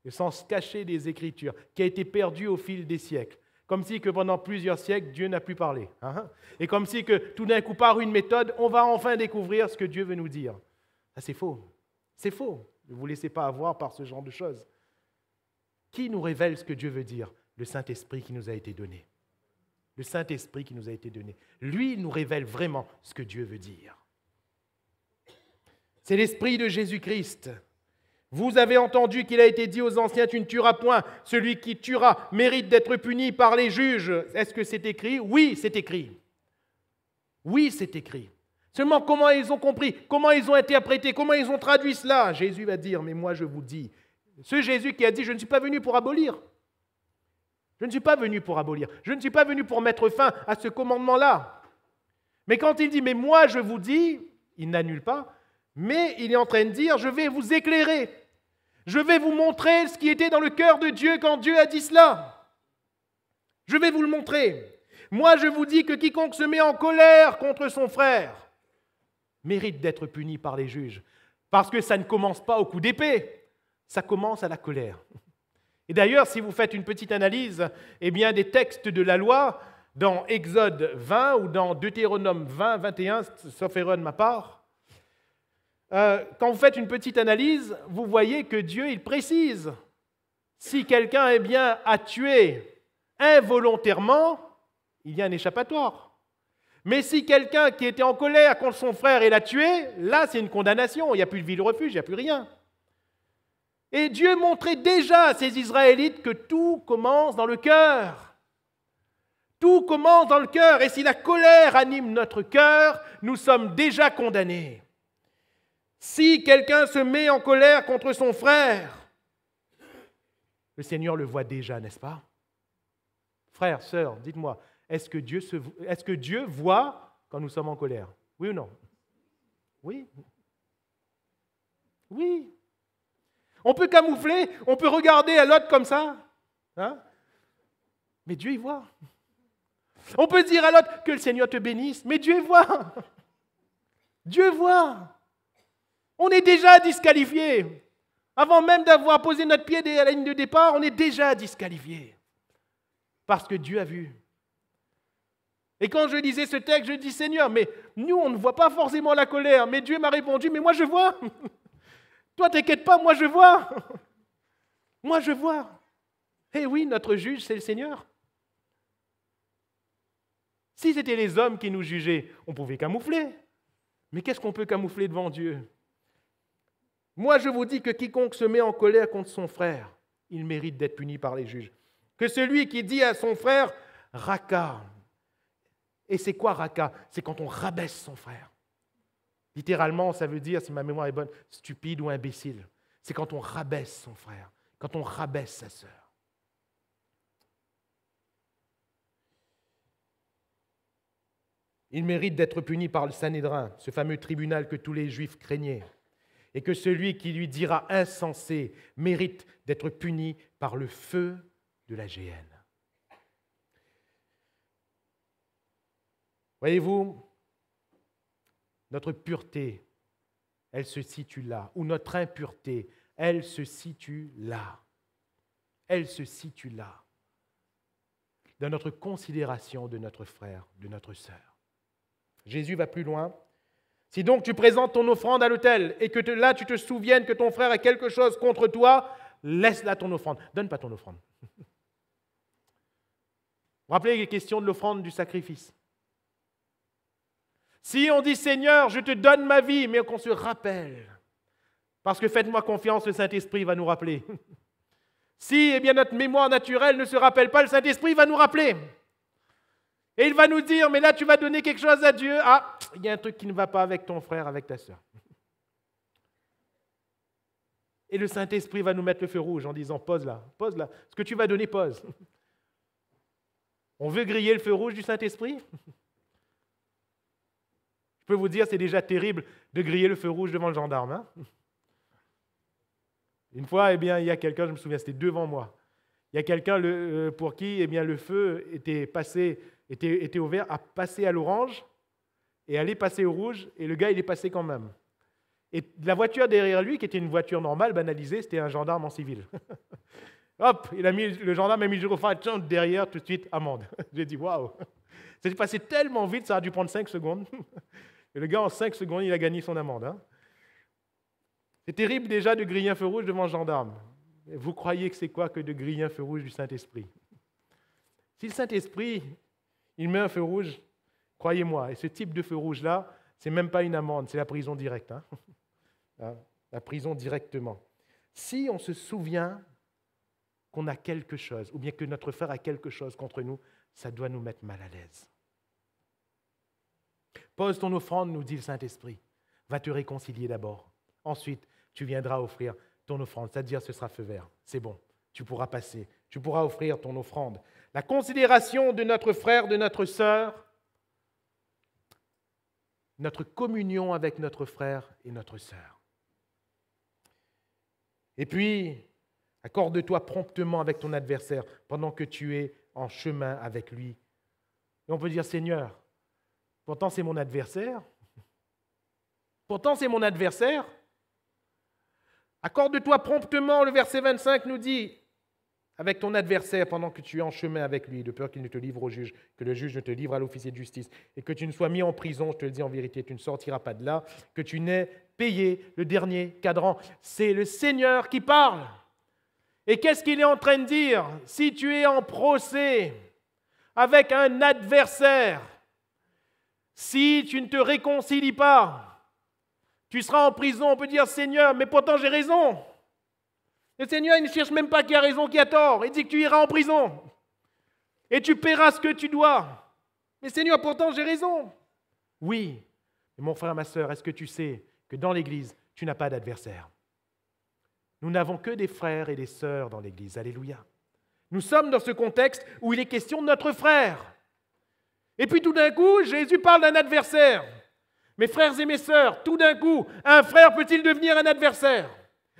Speaker 1: Le sens caché des Écritures, qui a été perdu au fil des siècles. Comme si que pendant plusieurs siècles, Dieu n'a plus parlé. Hein? Et comme si que tout d'un coup, par une méthode, on va enfin découvrir ce que Dieu veut nous dire. Ça, c'est faux. C'est faux. Ne vous laissez pas avoir par ce genre de choses. Qui nous révèle ce que Dieu veut dire? Le Saint-Esprit qui nous a été donné. Le Saint-Esprit qui nous a été donné. Lui, il nous révèle vraiment ce que Dieu veut dire. C'est l'Esprit de Jésus-Christ. Vous avez entendu qu'il a été dit aux anciens, tu ne tueras point. Celui qui tuera mérite d'être puni par les juges. Est-ce que c'est écrit? Oui, c'est écrit. Oui, c'est écrit. Seulement, comment ils ont compris? Comment ils ont interprété? Comment ils ont traduit cela? Jésus va dire, mais moi je vous dis, ce Jésus qui a dit, je ne suis pas venu pour abolir. Je ne suis pas venu pour abolir. Je ne suis pas venu pour mettre fin à ce commandement-là. Mais quand il dit, mais moi je vous dis, il n'annule pas, mais il est en train de dire, je vais vous éclairer. Je vais vous montrer ce qui était dans le cœur de Dieu quand Dieu a dit cela. Je vais vous le montrer. Moi, je vous dis que quiconque se met en colère contre son frère mérite d'être puni par les juges. Parce que ça ne commence pas au coup d'épée, ça commence à la colère. Et d'ailleurs, si vous faites une petite analyse des textes de la loi, dans Exode 20 ou dans Deutéronome 20, 21, sauf erreur de ma part, quand vous faites une petite analyse, vous voyez que Dieu, il précise. Si quelqu'un a tué involontairement, il y a un échappatoire. Mais si quelqu'un qui était en colère contre son frère et l'a tué, là c'est une condamnation, il n'y a plus de ville-refuge, il n'y a plus rien. Et Dieu montrait déjà à ces Israélites que tout commence dans le cœur. Tout commence dans le cœur, et si la colère anime notre cœur, nous sommes déjà condamnés. Si quelqu'un se met en colère contre son frère, le Seigneur le voit déjà, n'est-ce pas? Frères, sœurs, dites-moi, est-ce que Dieu voit quand nous sommes en colère? Oui ou non? Oui. Oui. On peut camoufler, on peut regarder à l'autre comme ça, hein? Mais Dieu y voit. On peut dire à l'autre que le Seigneur te bénisse, mais Dieu voit. Dieu voit. On est déjà disqualifié. Avant même d'avoir posé notre pied à la ligne de départ, on est déjà disqualifié. Parce que Dieu a vu. Et quand je lisais ce texte, je dis, Seigneur, mais nous, on ne voit pas forcément la colère. Mais Dieu m'a répondu, mais moi, je vois. Toi, t'inquiète pas, moi, je vois. Moi, je vois. Eh oui, notre juge, c'est le Seigneur. Si c'était les hommes qui nous jugeaient, on pouvait camoufler. Mais qu'est-ce qu'on peut camoufler devant Dieu? Moi, je vous dis que quiconque se met en colère contre son frère, il mérite d'être puni par les juges. Que celui qui dit à son frère, raka. Et c'est quoi raka? C'est quand on rabaisse son frère. Littéralement, ça veut dire, si ma mémoire est bonne, stupide ou imbécile. C'est quand on rabaisse son frère, quand on rabaisse sa sœur. Il mérite d'être puni par le Sanhédrin, ce fameux tribunal que tous les Juifs craignaient. Et que celui qui lui dira insensé mérite d'être puni par le feu de la géhenne. Voyez-vous, notre pureté, elle se situe là, ou notre impureté, elle se situe là. Elle se situe là, dans notre considération de notre frère, de notre sœur. Jésus va plus loin. Si donc tu présentes ton offrande à l'autel et que là tu te souviennes que ton frère a quelque chose contre toi, laisse là ton offrande. Donne pas ton offrande. Vous vous rappelez les questions de l'offrande du sacrifice? Si on dit Seigneur, je te donne ma vie, mais qu'on se rappelle, parce que faites-moi confiance, le Saint-Esprit va nous rappeler. Si notre mémoire naturelle ne se rappelle pas, le Saint-Esprit va nous rappeler. Et il va nous dire, mais là tu vas donner quelque chose à Dieu. Ah, il y a un truc qui ne va pas avec ton frère, avec ta sœur. Et le Saint-Esprit va nous mettre le feu rouge en disant, pause là. Ce que tu vas donner, pause. On veut griller le feu rouge du Saint-Esprit? Je peux vous dire, c'est déjà terrible de griller le feu rouge devant le gendarme. Hein? Une fois, il y a quelqu'un, je me souviens, c'était devant moi, Il y a quelqu'un pour qui le feu était au vert, a passé à l'orange et allait passer au rouge, et le gars, il est passé quand même. Et la voiture derrière lui, qui était une voiture normale, banalisée, c'était un gendarme en civil. Hop, le gendarme a mis le gyrophare derrière, tout de suite, amende. J'ai dit, waouh! C'est passé tellement vite, ça a dû prendre 5 secondes. Et le gars, en 5 secondes, il a gagné son amende. Hein. C'est terrible déjà de griller un feu rouge devant le gendarme. Vous croyez que c'est quoi que de griller un feu rouge du Saint-Esprit? Si le Saint-Esprit, il met un feu rouge, croyez-moi, et ce type de feu rouge-là, c'est même pas une amende, c'est la prison directe. Hein. La prison directement. Si on se souvient qu'on a quelque chose, ou bien que notre frère a quelque chose contre nous, ça doit nous mettre mal à l'aise. Pose ton offrande, nous dit le Saint-Esprit. Va te réconcilier d'abord. Ensuite, tu viendras offrir ton offrande, c'est-à-dire ce sera feu vert. C'est bon, tu pourras passer, tu pourras offrir ton offrande. La considération de notre frère, de notre sœur, notre communion avec notre frère et notre sœur. Et puis, accorde-toi promptement avec ton adversaire pendant que tu es en chemin avec lui. Et on peut dire, Seigneur, pourtant c'est mon adversaire. Pourtant c'est mon adversaire. Accorde-toi promptement, le verset 25 nous dit, avec ton adversaire pendant que tu es en chemin avec lui, de peur qu'il ne te livre au juge, que le juge ne te livre à l'officier de justice, et que tu ne sois mis en prison, je te le dis en vérité, tu ne sortiras pas de là, que tu n'aies payé le dernier cadran. C'est le Seigneur qui parle. Et qu'est-ce qu'il est en train de dire? Si tu es en procès avec un adversaire, si tu ne te réconcilies pas, tu seras en prison. On peut dire, Seigneur, mais pourtant j'ai raison. Le Seigneur, il ne cherche même pas qui a raison, qui a tort. Il dit que tu iras en prison. Et tu paieras ce que tu dois. Mais Seigneur, pourtant j'ai raison. Oui, mais mon frère, ma sœur, est-ce que tu sais que dans l'Église, tu n'as pas d'adversaire? Nous n'avons que des frères et des sœurs dans l'Église. Alléluia. Nous sommes dans ce contexte où il est question de notre frère. Et puis tout d'un coup, Jésus parle d'un adversaire. Mes frères et mes sœurs, tout d'un coup, un frère peut-il devenir un adversaire?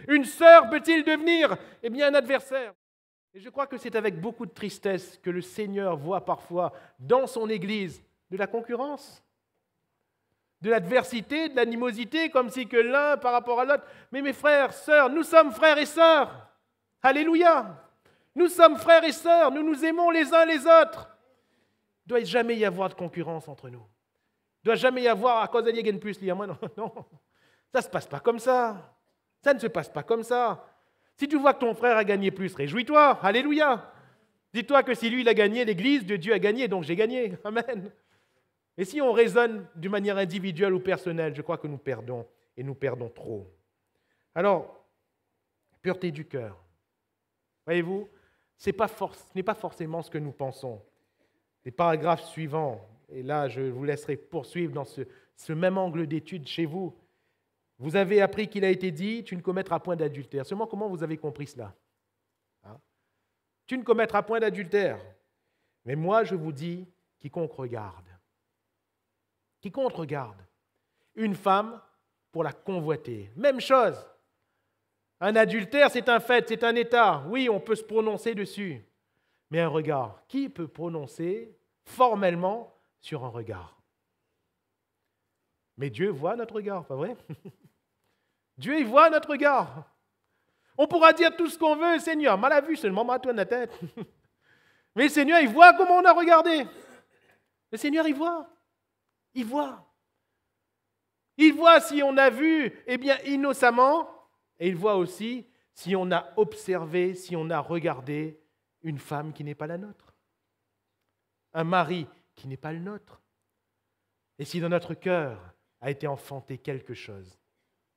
Speaker 1: Une sœur peut-il devenir, un adversaire? Et je crois que c'est avec beaucoup de tristesse que le Seigneur voit parfois dans son Église de la concurrence, de l'adversité, de l'animosité, comme si que l'un par rapport à l'autre. Mais mes frères, sœurs, nous sommes frères et sœurs. Alléluia. Nous sommes frères et sœurs, nous nous aimons les uns les autres. Il ne doit jamais y avoir de concurrence entre nous. Il ne doit jamais y avoir, à cause d'elle gagne plus, lui, moi, non. Ça ne se passe pas comme ça. Ça ne se passe pas comme ça. Si tu vois que ton frère a gagné plus, réjouis-toi. Alléluia. Dis-toi que si lui, il a gagné, l'Église de Dieu a gagné, donc j'ai gagné. Amen. Et si on raisonne d'une manière individuelle ou personnelle, je crois que nous perdons, et nous perdons trop. Alors, pureté du cœur. Voyez-vous, ce n'est pas forcément ce que nous pensons. Les paragraphes suivants, et là je vous laisserai poursuivre dans ce même angle d'étude chez vous. Vous avez appris qu'il a été dit, tu ne commettras point d'adultère. Seulement, comment vous avez compris cela? Tu ne commettras point d'adultère. Mais moi, je vous dis, quiconque regarde. Quiconque regarde une femme pour la convoiter. Même chose. Un adultère, c'est un fait, c'est un état. Oui, on peut se prononcer dessus. Mais un regard, qui peut prononcer formellement sur un regard? Mais Dieu voit notre regard, pas vrai? Dieu, il voit notre regard. On pourra dire tout ce qu'on veut, Seigneur, mal à vue, seulement mets-toi dans la tête. Mais le Seigneur, il voit comment on a regardé. Le Seigneur, il voit. Il voit. Il voit si on a vu, innocemment, et il voit aussi si on a observé, si on a regardé une femme qui n'est pas la nôtre, un mari qui n'est pas le nôtre, et si dans notre cœur a été enfanté quelque chose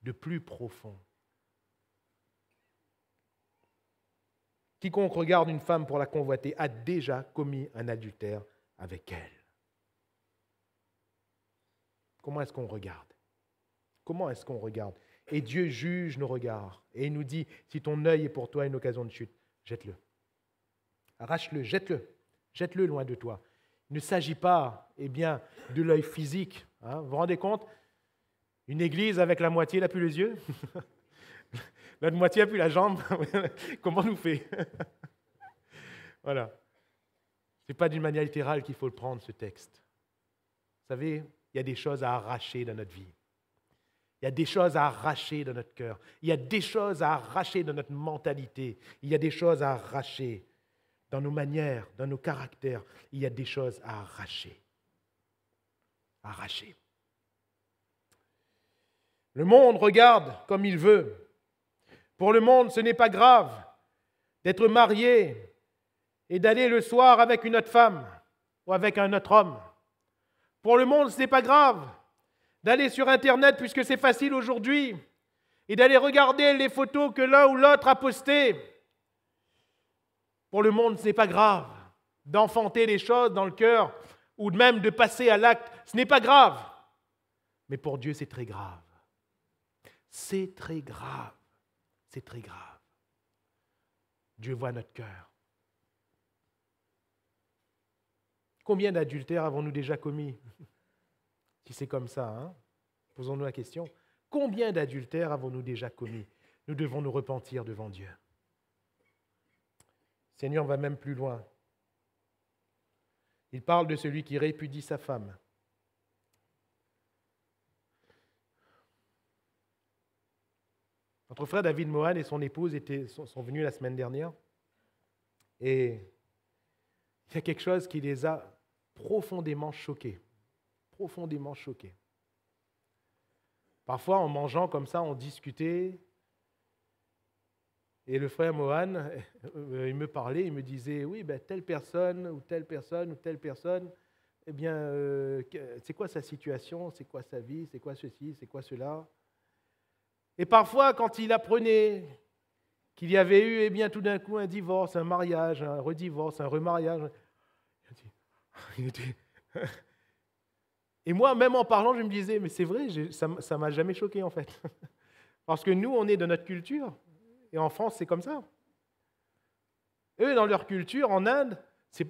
Speaker 1: de plus profond. Quiconque regarde une femme pour la convoiter a déjà commis un adultère avec elle. Comment est-ce qu'on regarde? Comment est-ce qu'on regarde? Et Dieu juge nos regards. Et il nous dit, si ton œil est pour toi une occasion de chute, jette-le. Arrache-le, jette-le. Jette-le loin de toi. Il ne s'agit pas, de l'œil physique. Vous vous rendez compte? Une église avec la moitié n'a plus les yeux. L'autre moitié n'a plus la jambe. Comment on nous fait? Voilà. Ce n'est pas d'une manière littérale qu'il faut le prendre, ce texte. Vous savez, il y a des choses à arracher dans notre vie. Il y a des choses à arracher dans notre cœur. Il y a des choses à arracher dans notre mentalité. Il y a des choses à arracher dans nos manières, dans nos caractères. Il y a des choses à arracher. Arracher. Le monde regarde comme il veut. Pour le monde, ce n'est pas grave d'être marié et d'aller le soir avec une autre femme ou avec un autre homme. Pour le monde, ce n'est pas grave d'aller sur Internet, puisque c'est facile aujourd'hui, et d'aller regarder les photos que l'un ou l'autre a postées. Pour le monde, ce n'est pas grave d'enfanter les choses dans le cœur ou même de passer à l'acte. Ce n'est pas grave. Mais pour Dieu, c'est très grave. C'est très grave. C'est très grave. Dieu voit notre cœur. Combien d'adultères avons-nous déjà commis ? Si c'est comme ça, hein? Posons-nous la question. Combien d'adultères avons-nous déjà commis ? Nous devons nous repentir devant Dieu. Le Seigneur va même plus loin. Il parle de celui qui répudie sa femme. Notre frère David Mohan et son épouse sont venus la semaine dernière. Et il y a quelque chose qui les a profondément choqués. Profondément choqués. Parfois, en mangeant comme ça, on discutait. Et le frère Mohan, il me parlait, il me disait, oui, ben, telle personne, ou telle personne, ou telle personne, eh bien, c'est quoi sa situation, c'est quoi sa vie, c'est quoi ceci, c'est quoi cela. Et parfois, quand il apprenait qu'il y avait eu, eh bien, tout d'un coup, un divorce, un mariage, un redivorce, un remariage, il était... Et moi, même en parlant, je me disais, mais c'est vrai, ça ne m'a jamais choqué en fait. Parce que nous, on est de notre culture. Et en France, c'est comme ça. Eux, dans leur culture, en Inde, ce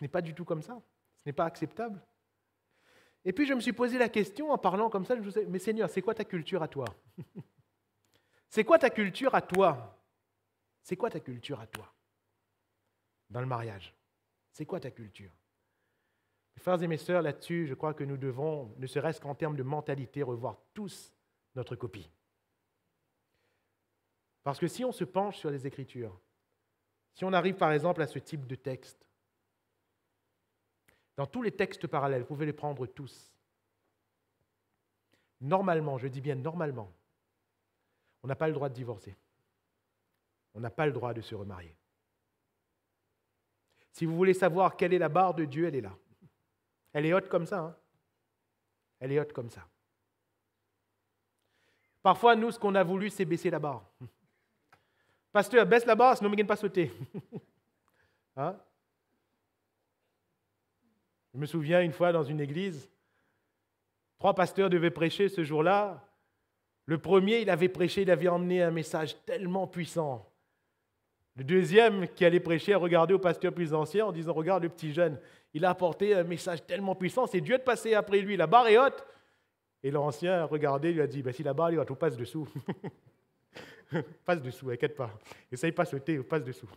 Speaker 1: n'est pas du tout comme ça. Ce n'est pas acceptable. Et puis, je me suis posé la question en parlant comme ça, je me disais, mais Seigneur, c'est quoi ta culture à toi ? C'est quoi ta culture à toi ? C'est quoi ta culture à toi ? Dans le mariage. C'est quoi ta culture ? Mes frères et mes sœurs, là-dessus, je crois que nous devons, ne serait-ce qu'en termes de mentalité, revoir tous notre copie. Parce que si on se penche sur les Écritures, si on arrive par exemple à ce type de texte, dans tous les textes parallèles, vous pouvez les prendre tous, normalement, je dis bien normalement, on n'a pas le droit de divorcer. On n'a pas le droit de se remarier. Si vous voulez savoir quelle est la barre de Dieu, elle est là. Elle est haute comme ça. Hein? Elle est haute comme ça. Parfois, nous, ce qu'on a voulu, c'est baisser la barre. Pasteur, baisse la barre, sinon je ne gagne pas sauter. Hein? Je me souviens une fois dans une église, 3 pasteurs devaient prêcher ce jour-là. Le premier, il avait prêché, il avait emmené un message tellement puissant. Le deuxième qui allait prêcher a regardé au pasteur plus ancien en disant « Regarde le petit jeune, il a apporté un message tellement puissant, c'est Dieu de passer après lui, la barre est haute. » Et l'ancien a regardé, lui a dit « Si la barre est haute, on passe dessous. » Passe dessous, inquiète pas. Essaye pas de sauter, passe dessous.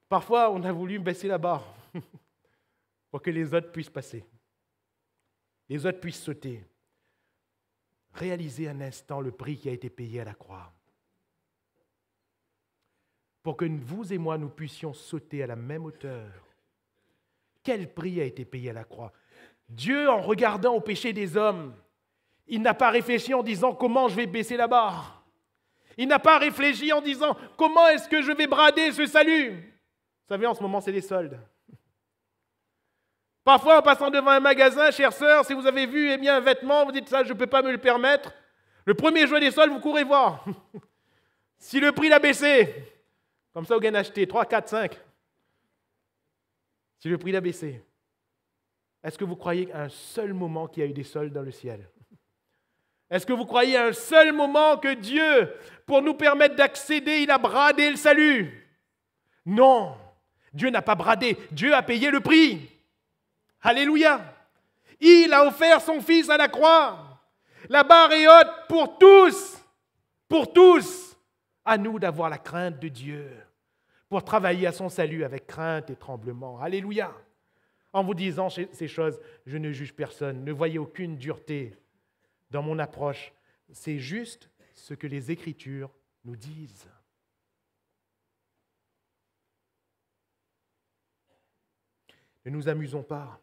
Speaker 1: Parfois, on a voulu baisser la barre pour que les autres puissent passer. Les autres puissent sauter. Réalisez un instant le prix qui a été payé à la croix. Pour que vous et moi, nous puissions sauter à la même hauteur. Quel prix a été payé à la croix? Dieu, en regardant au péché des hommes, il n'a pas réfléchi en disant comment je vais baisser la barre. Il n'a pas réfléchi en disant comment est-ce que je vais brader ce salut. Vous savez, en ce moment, c'est les soldes. Parfois, en passant devant un magasin, chère sœur, si vous avez vu un vêtement, vous dites ça, je ne peux pas me le permettre. Le premier jour des soldes, vous courez voir. Si le prix l'a baissé, comme ça, vous gagnez acheter 3, 4, 5. Si le prix l'a baissé, est-ce que vous croyez à un seul moment qu'il y a eu des soldes dans le ciel? Est-ce que vous croyez à un seul moment que Dieu, pour nous permettre d'accéder, il a bradé le salut? Non, Dieu n'a pas bradé, Dieu a payé le prix. Alléluia. Il a offert son Fils à la croix. La barre est haute pour tous. Pour tous. À nous d'avoir la crainte de Dieu. pour travailler à son salut avec crainte et tremblement. Alléluia. En vous disant ces choses, je ne juge personne. Ne voyez aucune dureté dans mon approche. C'est juste ce que les Écritures nous disent. Ne nous amusons pas.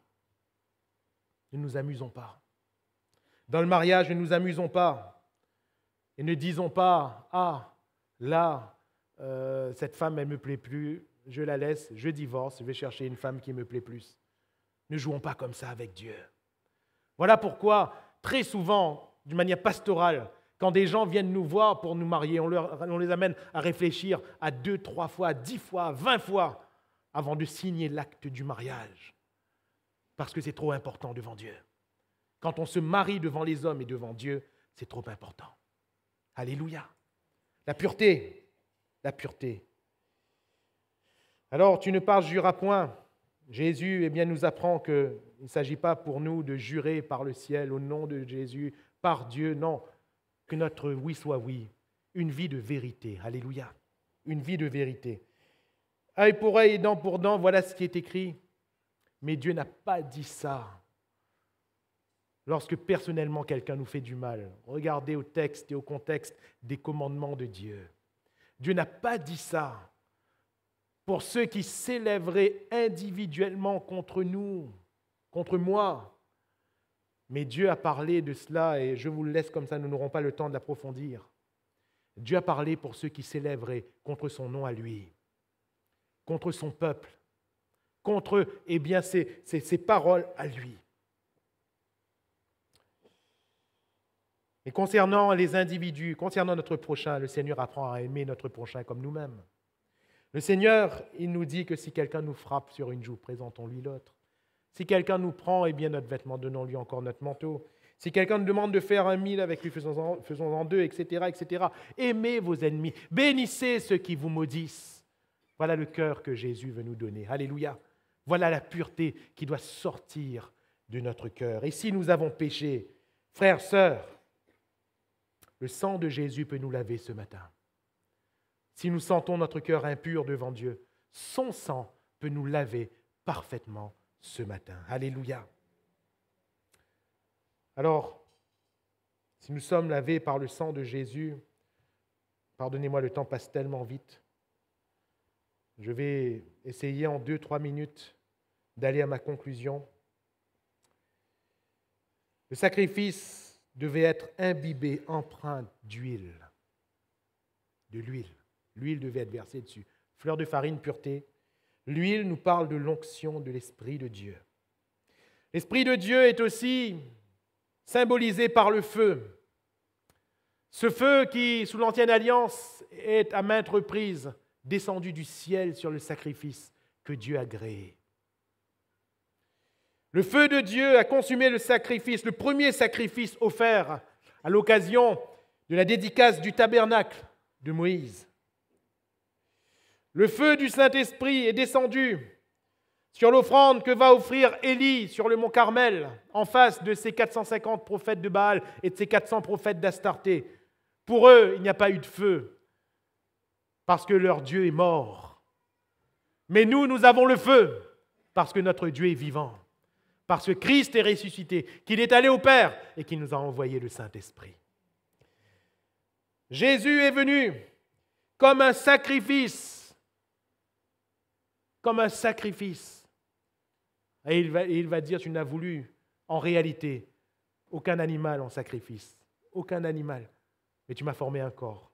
Speaker 1: Ne nous amusons pas. Dans le mariage, ne nous amusons pas. Et ne disons pas, ah, là, cette femme, elle ne me plaît plus, je la laisse, je divorce, je vais chercher une femme qui me plaît plus. Ne jouons pas comme ça avec Dieu. Voilà pourquoi, très souvent, d'une manière pastorale, quand des gens viennent nous voir pour nous marier, on les amène à réfléchir à 2, 3 fois, 10 fois, 20 fois avant de signer l'acte du mariage. Parce que c'est trop important devant Dieu. Quand on se marie devant les hommes et devant Dieu, c'est trop important. Alléluia. La pureté. La pureté. Alors, tu ne parjuras point. Jésus nous apprend qu'il ne s'agit pas pour nous de jurer par le ciel, au nom de Jésus, par Dieu, non. Que notre oui soit oui. Une vie de vérité. Alléluia. Une vie de vérité. Œil pour œil et dent pour dent, voilà ce qui est écrit. Mais Dieu n'a pas dit ça lorsque personnellement quelqu'un nous fait du mal. Regardez au texte et au contexte des commandements de Dieu. Dieu n'a pas dit ça pour ceux qui s'élèveraient individuellement contre nous, contre moi. Mais Dieu a parlé de cela, et je vous le laisse comme ça, nous n'aurons pas le temps de l'approfondir. Dieu a parlé pour ceux qui s'élèveraient contre son nom à lui, contre son peuple, contre ses paroles à lui. Et concernant les individus, concernant notre prochain, le Seigneur apprend à aimer notre prochain comme nous-mêmes. Le Seigneur, il nous dit que si quelqu'un nous frappe sur une joue, présentons-lui l'autre. Si quelqu'un nous prend, notre vêtement, donnons-lui encore notre manteau. Si quelqu'un nous demande de faire 1 000 avec lui, faisons-en 2, etc., etc. Aimez vos ennemis, bénissez ceux qui vous maudissent. Voilà le cœur que Jésus veut nous donner. Alléluia. Voilà la pureté qui doit sortir de notre cœur. Et si nous avons péché, frères, sœurs, le sang de Jésus peut nous laver ce matin. Si nous sentons notre cœur impur devant Dieu, son sang peut nous laver parfaitement ce matin. Alléluia. Alors, si nous sommes lavés par le sang de Jésus, pardonnez-moi, le temps passe tellement vite. Je vais essayer en 2-3 minutes d'aller à ma conclusion. Le sacrifice devait être imbibé, empreint d'huile, de l'huile. L'huile devait être versée dessus. Fleur de farine, pureté. L'huile nous parle de l'onction de l'Esprit de Dieu. L'Esprit de Dieu est aussi symbolisé par le feu. Ce feu qui, sous l'Ancienne Alliance, est à maintes reprises descendu du ciel sur le sacrifice que Dieu a créé. Le feu de Dieu a consumé le sacrifice, le premier sacrifice offert à l'occasion de la dédicace du tabernacle de Moïse. Le feu du Saint-Esprit est descendu sur l'offrande que va offrir Élie sur le mont Carmel, en face de ces 450 prophètes de Baal et de ces 400 prophètes d'Astarté. Pour eux, il n'y a pas eu de feu, parce que leur Dieu est mort. Mais nous avons le feu, parce que notre Dieu est vivant, parce que Christ est ressuscité, qu'il est allé au Père et qu'il nous a envoyé le Saint-Esprit. Jésus est venu comme un sacrifice. Comme un sacrifice. Et il va dire, tu n'as voulu, en réalité, aucun animal en sacrifice. Aucun animal. Mais tu m'as formé un corps.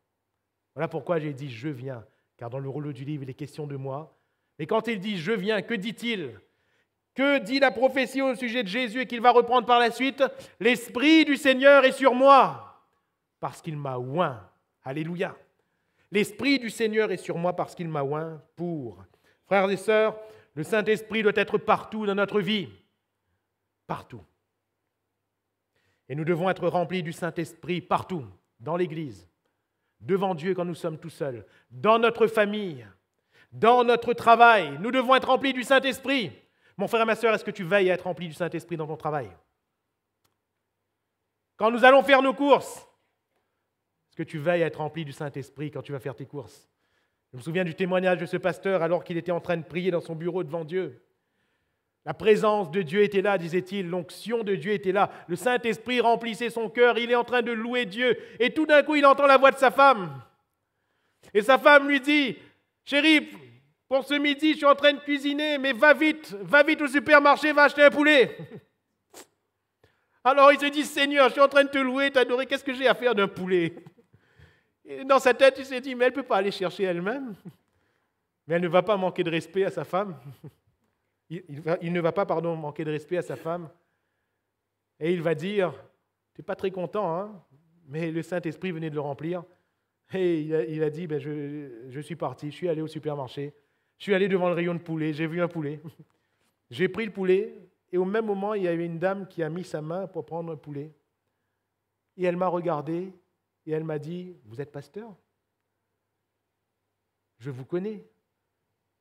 Speaker 1: Voilà pourquoi j'ai dit « je viens », car dans le rouleau du livre, il est question de moi. Mais quand il dit « je viens », que dit-il ? Que dit la prophétie au sujet de Jésus et qu'il va reprendre par la suite ? « L'Esprit du Seigneur est sur moi, parce qu'il m'a oint. » Alléluia. L'Esprit du Seigneur est sur moi parce qu'il m'a oint pour... Frères et sœurs, le Saint-Esprit doit être partout dans notre vie. Partout. Et nous devons être remplis du Saint-Esprit partout, dans l'Église, devant Dieu quand nous sommes tout seuls, dans notre famille, dans notre travail. Nous devons être remplis du Saint-Esprit. Mon frère et ma sœur, est-ce que tu veilles à être rempli du Saint-Esprit dans ton travail ? Quand nous allons faire nos courses, est-ce que tu veilles à être rempli du Saint-Esprit quand tu vas faire tes courses ? Je me souviens du témoignage de ce pasteur alors qu'il était en train de prier dans son bureau devant Dieu. La présence de Dieu était là, disait-il, l'onction de Dieu était là, le Saint-Esprit remplissait son cœur, il est en train de louer Dieu, et tout d'un coup il entend la voix de sa femme. Et sa femme lui dit, « Chérie, pour ce midi, je suis en train de cuisiner, mais va vite au supermarché, va acheter un poulet. » Alors il se dit, « Seigneur, je suis en train de te louer, t'adorer, qu'est-ce que j'ai à faire d'un poulet ?» Et dans sa tête, il s'est dit, « Mais elle ne peut pas aller chercher elle-même. Mais elle ne va pas manquer de respect à sa femme. » Il ne va pas manquer de respect à sa femme. Et il va dire, tu n'es pas très content, hein, mais le Saint-Esprit venait de le remplir. Et il a dit, ben je suis parti, je suis allé au supermarché, je suis allé devant le rayon de poulet, j'ai vu un poulet. J'ai pris le poulet, et au même moment, il y avait une dame qui a mis sa main pour prendre un poulet. Et elle m'a regardé, et elle m'a dit, vous êtes pasteur? Je vous connais.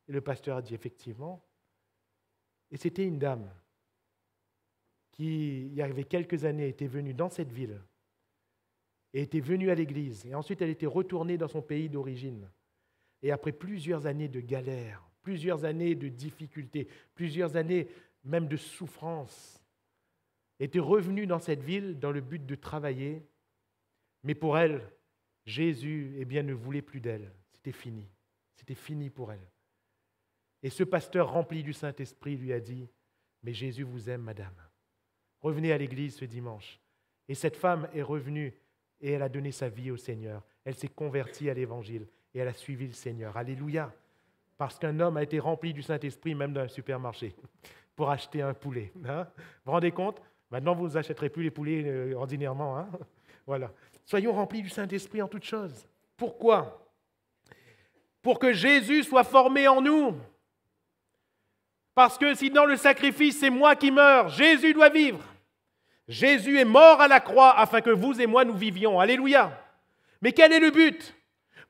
Speaker 1: Et le pasteur a dit, effectivement. Et c'était une dame qui, il y avait quelques années, était venue dans cette ville et était venue à l'église. Et ensuite, elle était retournée dans son pays d'origine. Et après plusieurs années de galère, plusieurs années de difficultés, plusieurs années même de souffrance, était revenue dans cette ville dans le but de travailler. Mais pour elle, Jésus ne voulait plus d'elle. C'était fini. C'était fini pour elle. Et ce pasteur rempli du Saint-Esprit lui a dit, « Mais Jésus vous aime, madame. Revenez à l'église ce dimanche. » Et cette femme est revenue et elle a donné sa vie au Seigneur. Elle s'est convertie à l'Évangile et elle a suivi le Seigneur. Alléluia. Parce qu'un homme a été rempli du Saint-Esprit même dans un supermarché pour acheter un poulet. Hein? Vous vous rendez compte? Maintenant, vous n'achèterez plus les poulets ordinairement. Hein? Voilà. Soyons remplis du Saint-Esprit en toutes choses. Pourquoi? Pour que Jésus soit formé en nous. Parce que si dans le sacrifice, c'est moi qui meurs, Jésus doit vivre. Jésus est mort à la croix afin que vous et moi nous vivions. Alléluia. Mais quel est le but?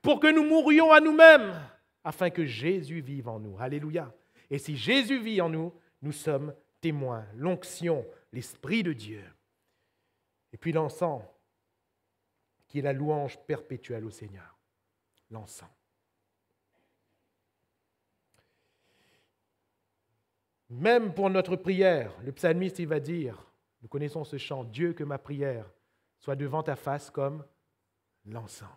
Speaker 1: Pour que nous mourions à nous-mêmes, afin que Jésus vive en nous. Alléluia. Et si Jésus vit en nous, nous sommes témoins. L'onction, l'Esprit de Dieu. Et puis l'encens, qui est la louange perpétuelle au Seigneur. L'encens. Même pour notre prière, le psalmiste il va dire, nous connaissons ce chant, « Dieu, que ma prière soit devant ta face comme l'encens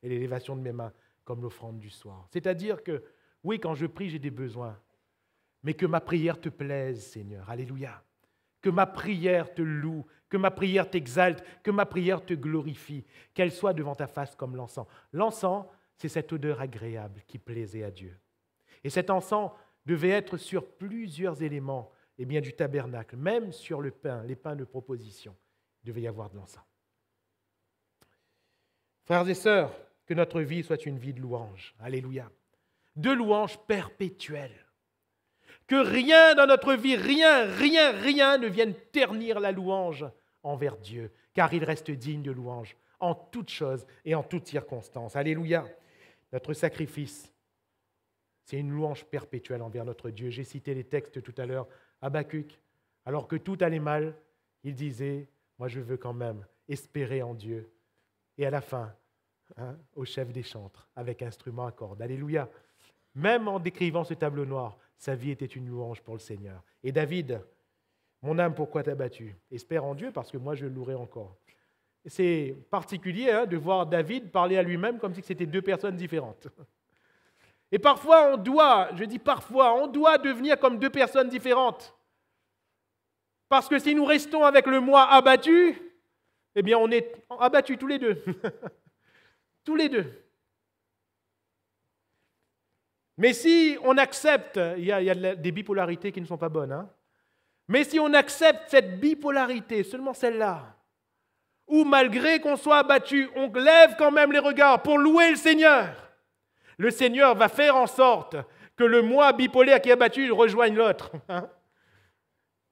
Speaker 1: et l'élévation de mes mains comme l'offrande du soir. » C'est-à-dire que, oui, quand je prie, j'ai des besoins, mais que ma prière te plaise, Seigneur. Alléluia. Que ma prière te loue, que ma prière t'exalte, que ma prière te glorifie, qu'elle soit devant ta face comme l'encens. L'encens, c'est cette odeur agréable qui plaisait à Dieu. Et cet encens devait être sur plusieurs éléments du tabernacle, même sur le pain, les pains de proposition. Il devait y avoir de l'encens. Frères et sœurs, que notre vie soit une vie de louange. Alléluia. De louange perpétuelle. Que rien dans notre vie, rien ne vienne ternir la louange envers Dieu, car il reste digne de louange en toutes choses et en toutes circonstances. Alléluia. Notre sacrifice, c'est une louange perpétuelle envers notre Dieu. J'ai cité les textes tout à l'heure. Habakkuk, alors que tout allait mal, il disait, moi je veux quand même espérer en Dieu. Et à la fin, au chef des chantres, avec instrument à cordes. Alléluia. Même en décrivant ce tableau noir, sa vie était une louange pour le Seigneur. Et David, mon âme, pourquoi t'as battu? Espère en Dieu, parce que moi je le louerai encore. C'est particulier de voir David parler à lui-même comme si c'était deux personnes différentes. Et parfois, on doit devenir comme deux personnes différentes. Parce que si nous restons avec le moi abattu, eh bien on est abattus tous les deux. Tous les deux. Mais si on accepte, il y a des bipolarités qui ne sont pas bonnes, hein? Mais si on accepte cette bipolarité, seulement celle-là, où malgré qu'on soit abattu, on lève quand même les regards pour louer le Seigneur, le Seigneur va faire en sorte que le moi bipolaire qui est abattu rejoigne l'autre. Hein?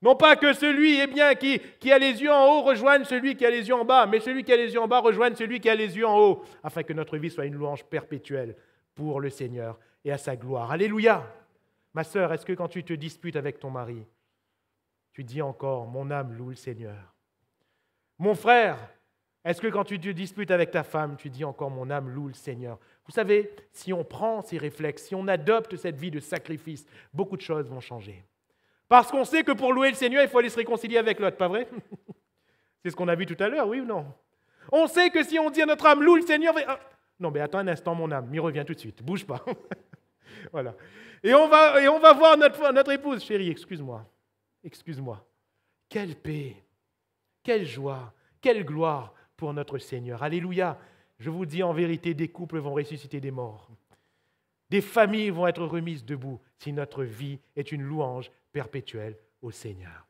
Speaker 1: Non pas que celui qui a les yeux en haut rejoigne celui qui a les yeux en bas, mais celui qui a les yeux en bas rejoigne celui qui a les yeux en haut, afin que notre vie soit une louange perpétuelle pour le Seigneur et à sa gloire. Alléluia! Ma sœur, est-ce que quand tu te disputes avec ton mari, tu dis encore, mon âme loue le Seigneur? Mon frère, Est-ce que quand tu te disputes avec ta femme, tu dis encore mon âme loue le Seigneur? Vous savez, si on prend ces réflexes, si on adopte cette vie de sacrifice, beaucoup de choses vont changer. Parce qu'on sait que pour louer le Seigneur, il faut aller se réconcilier avec l'autre, pas vrai? C'est ce qu'on a vu tout à l'heure, oui ou non? On sait que si on dit à notre âme loue le Seigneur, non mais attends un instant mon âme, m'y reviens tout de suite, bouge pas. Voilà. Et on va voir notre épouse, chérie, excuse-moi. Quelle paix, quelle joie, quelle gloire pour notre Seigneur. Alléluia. Je vous dis en vérité, des couples vont ressusciter des morts. Des familles vont être remises debout si notre vie est une louange perpétuelle au Seigneur.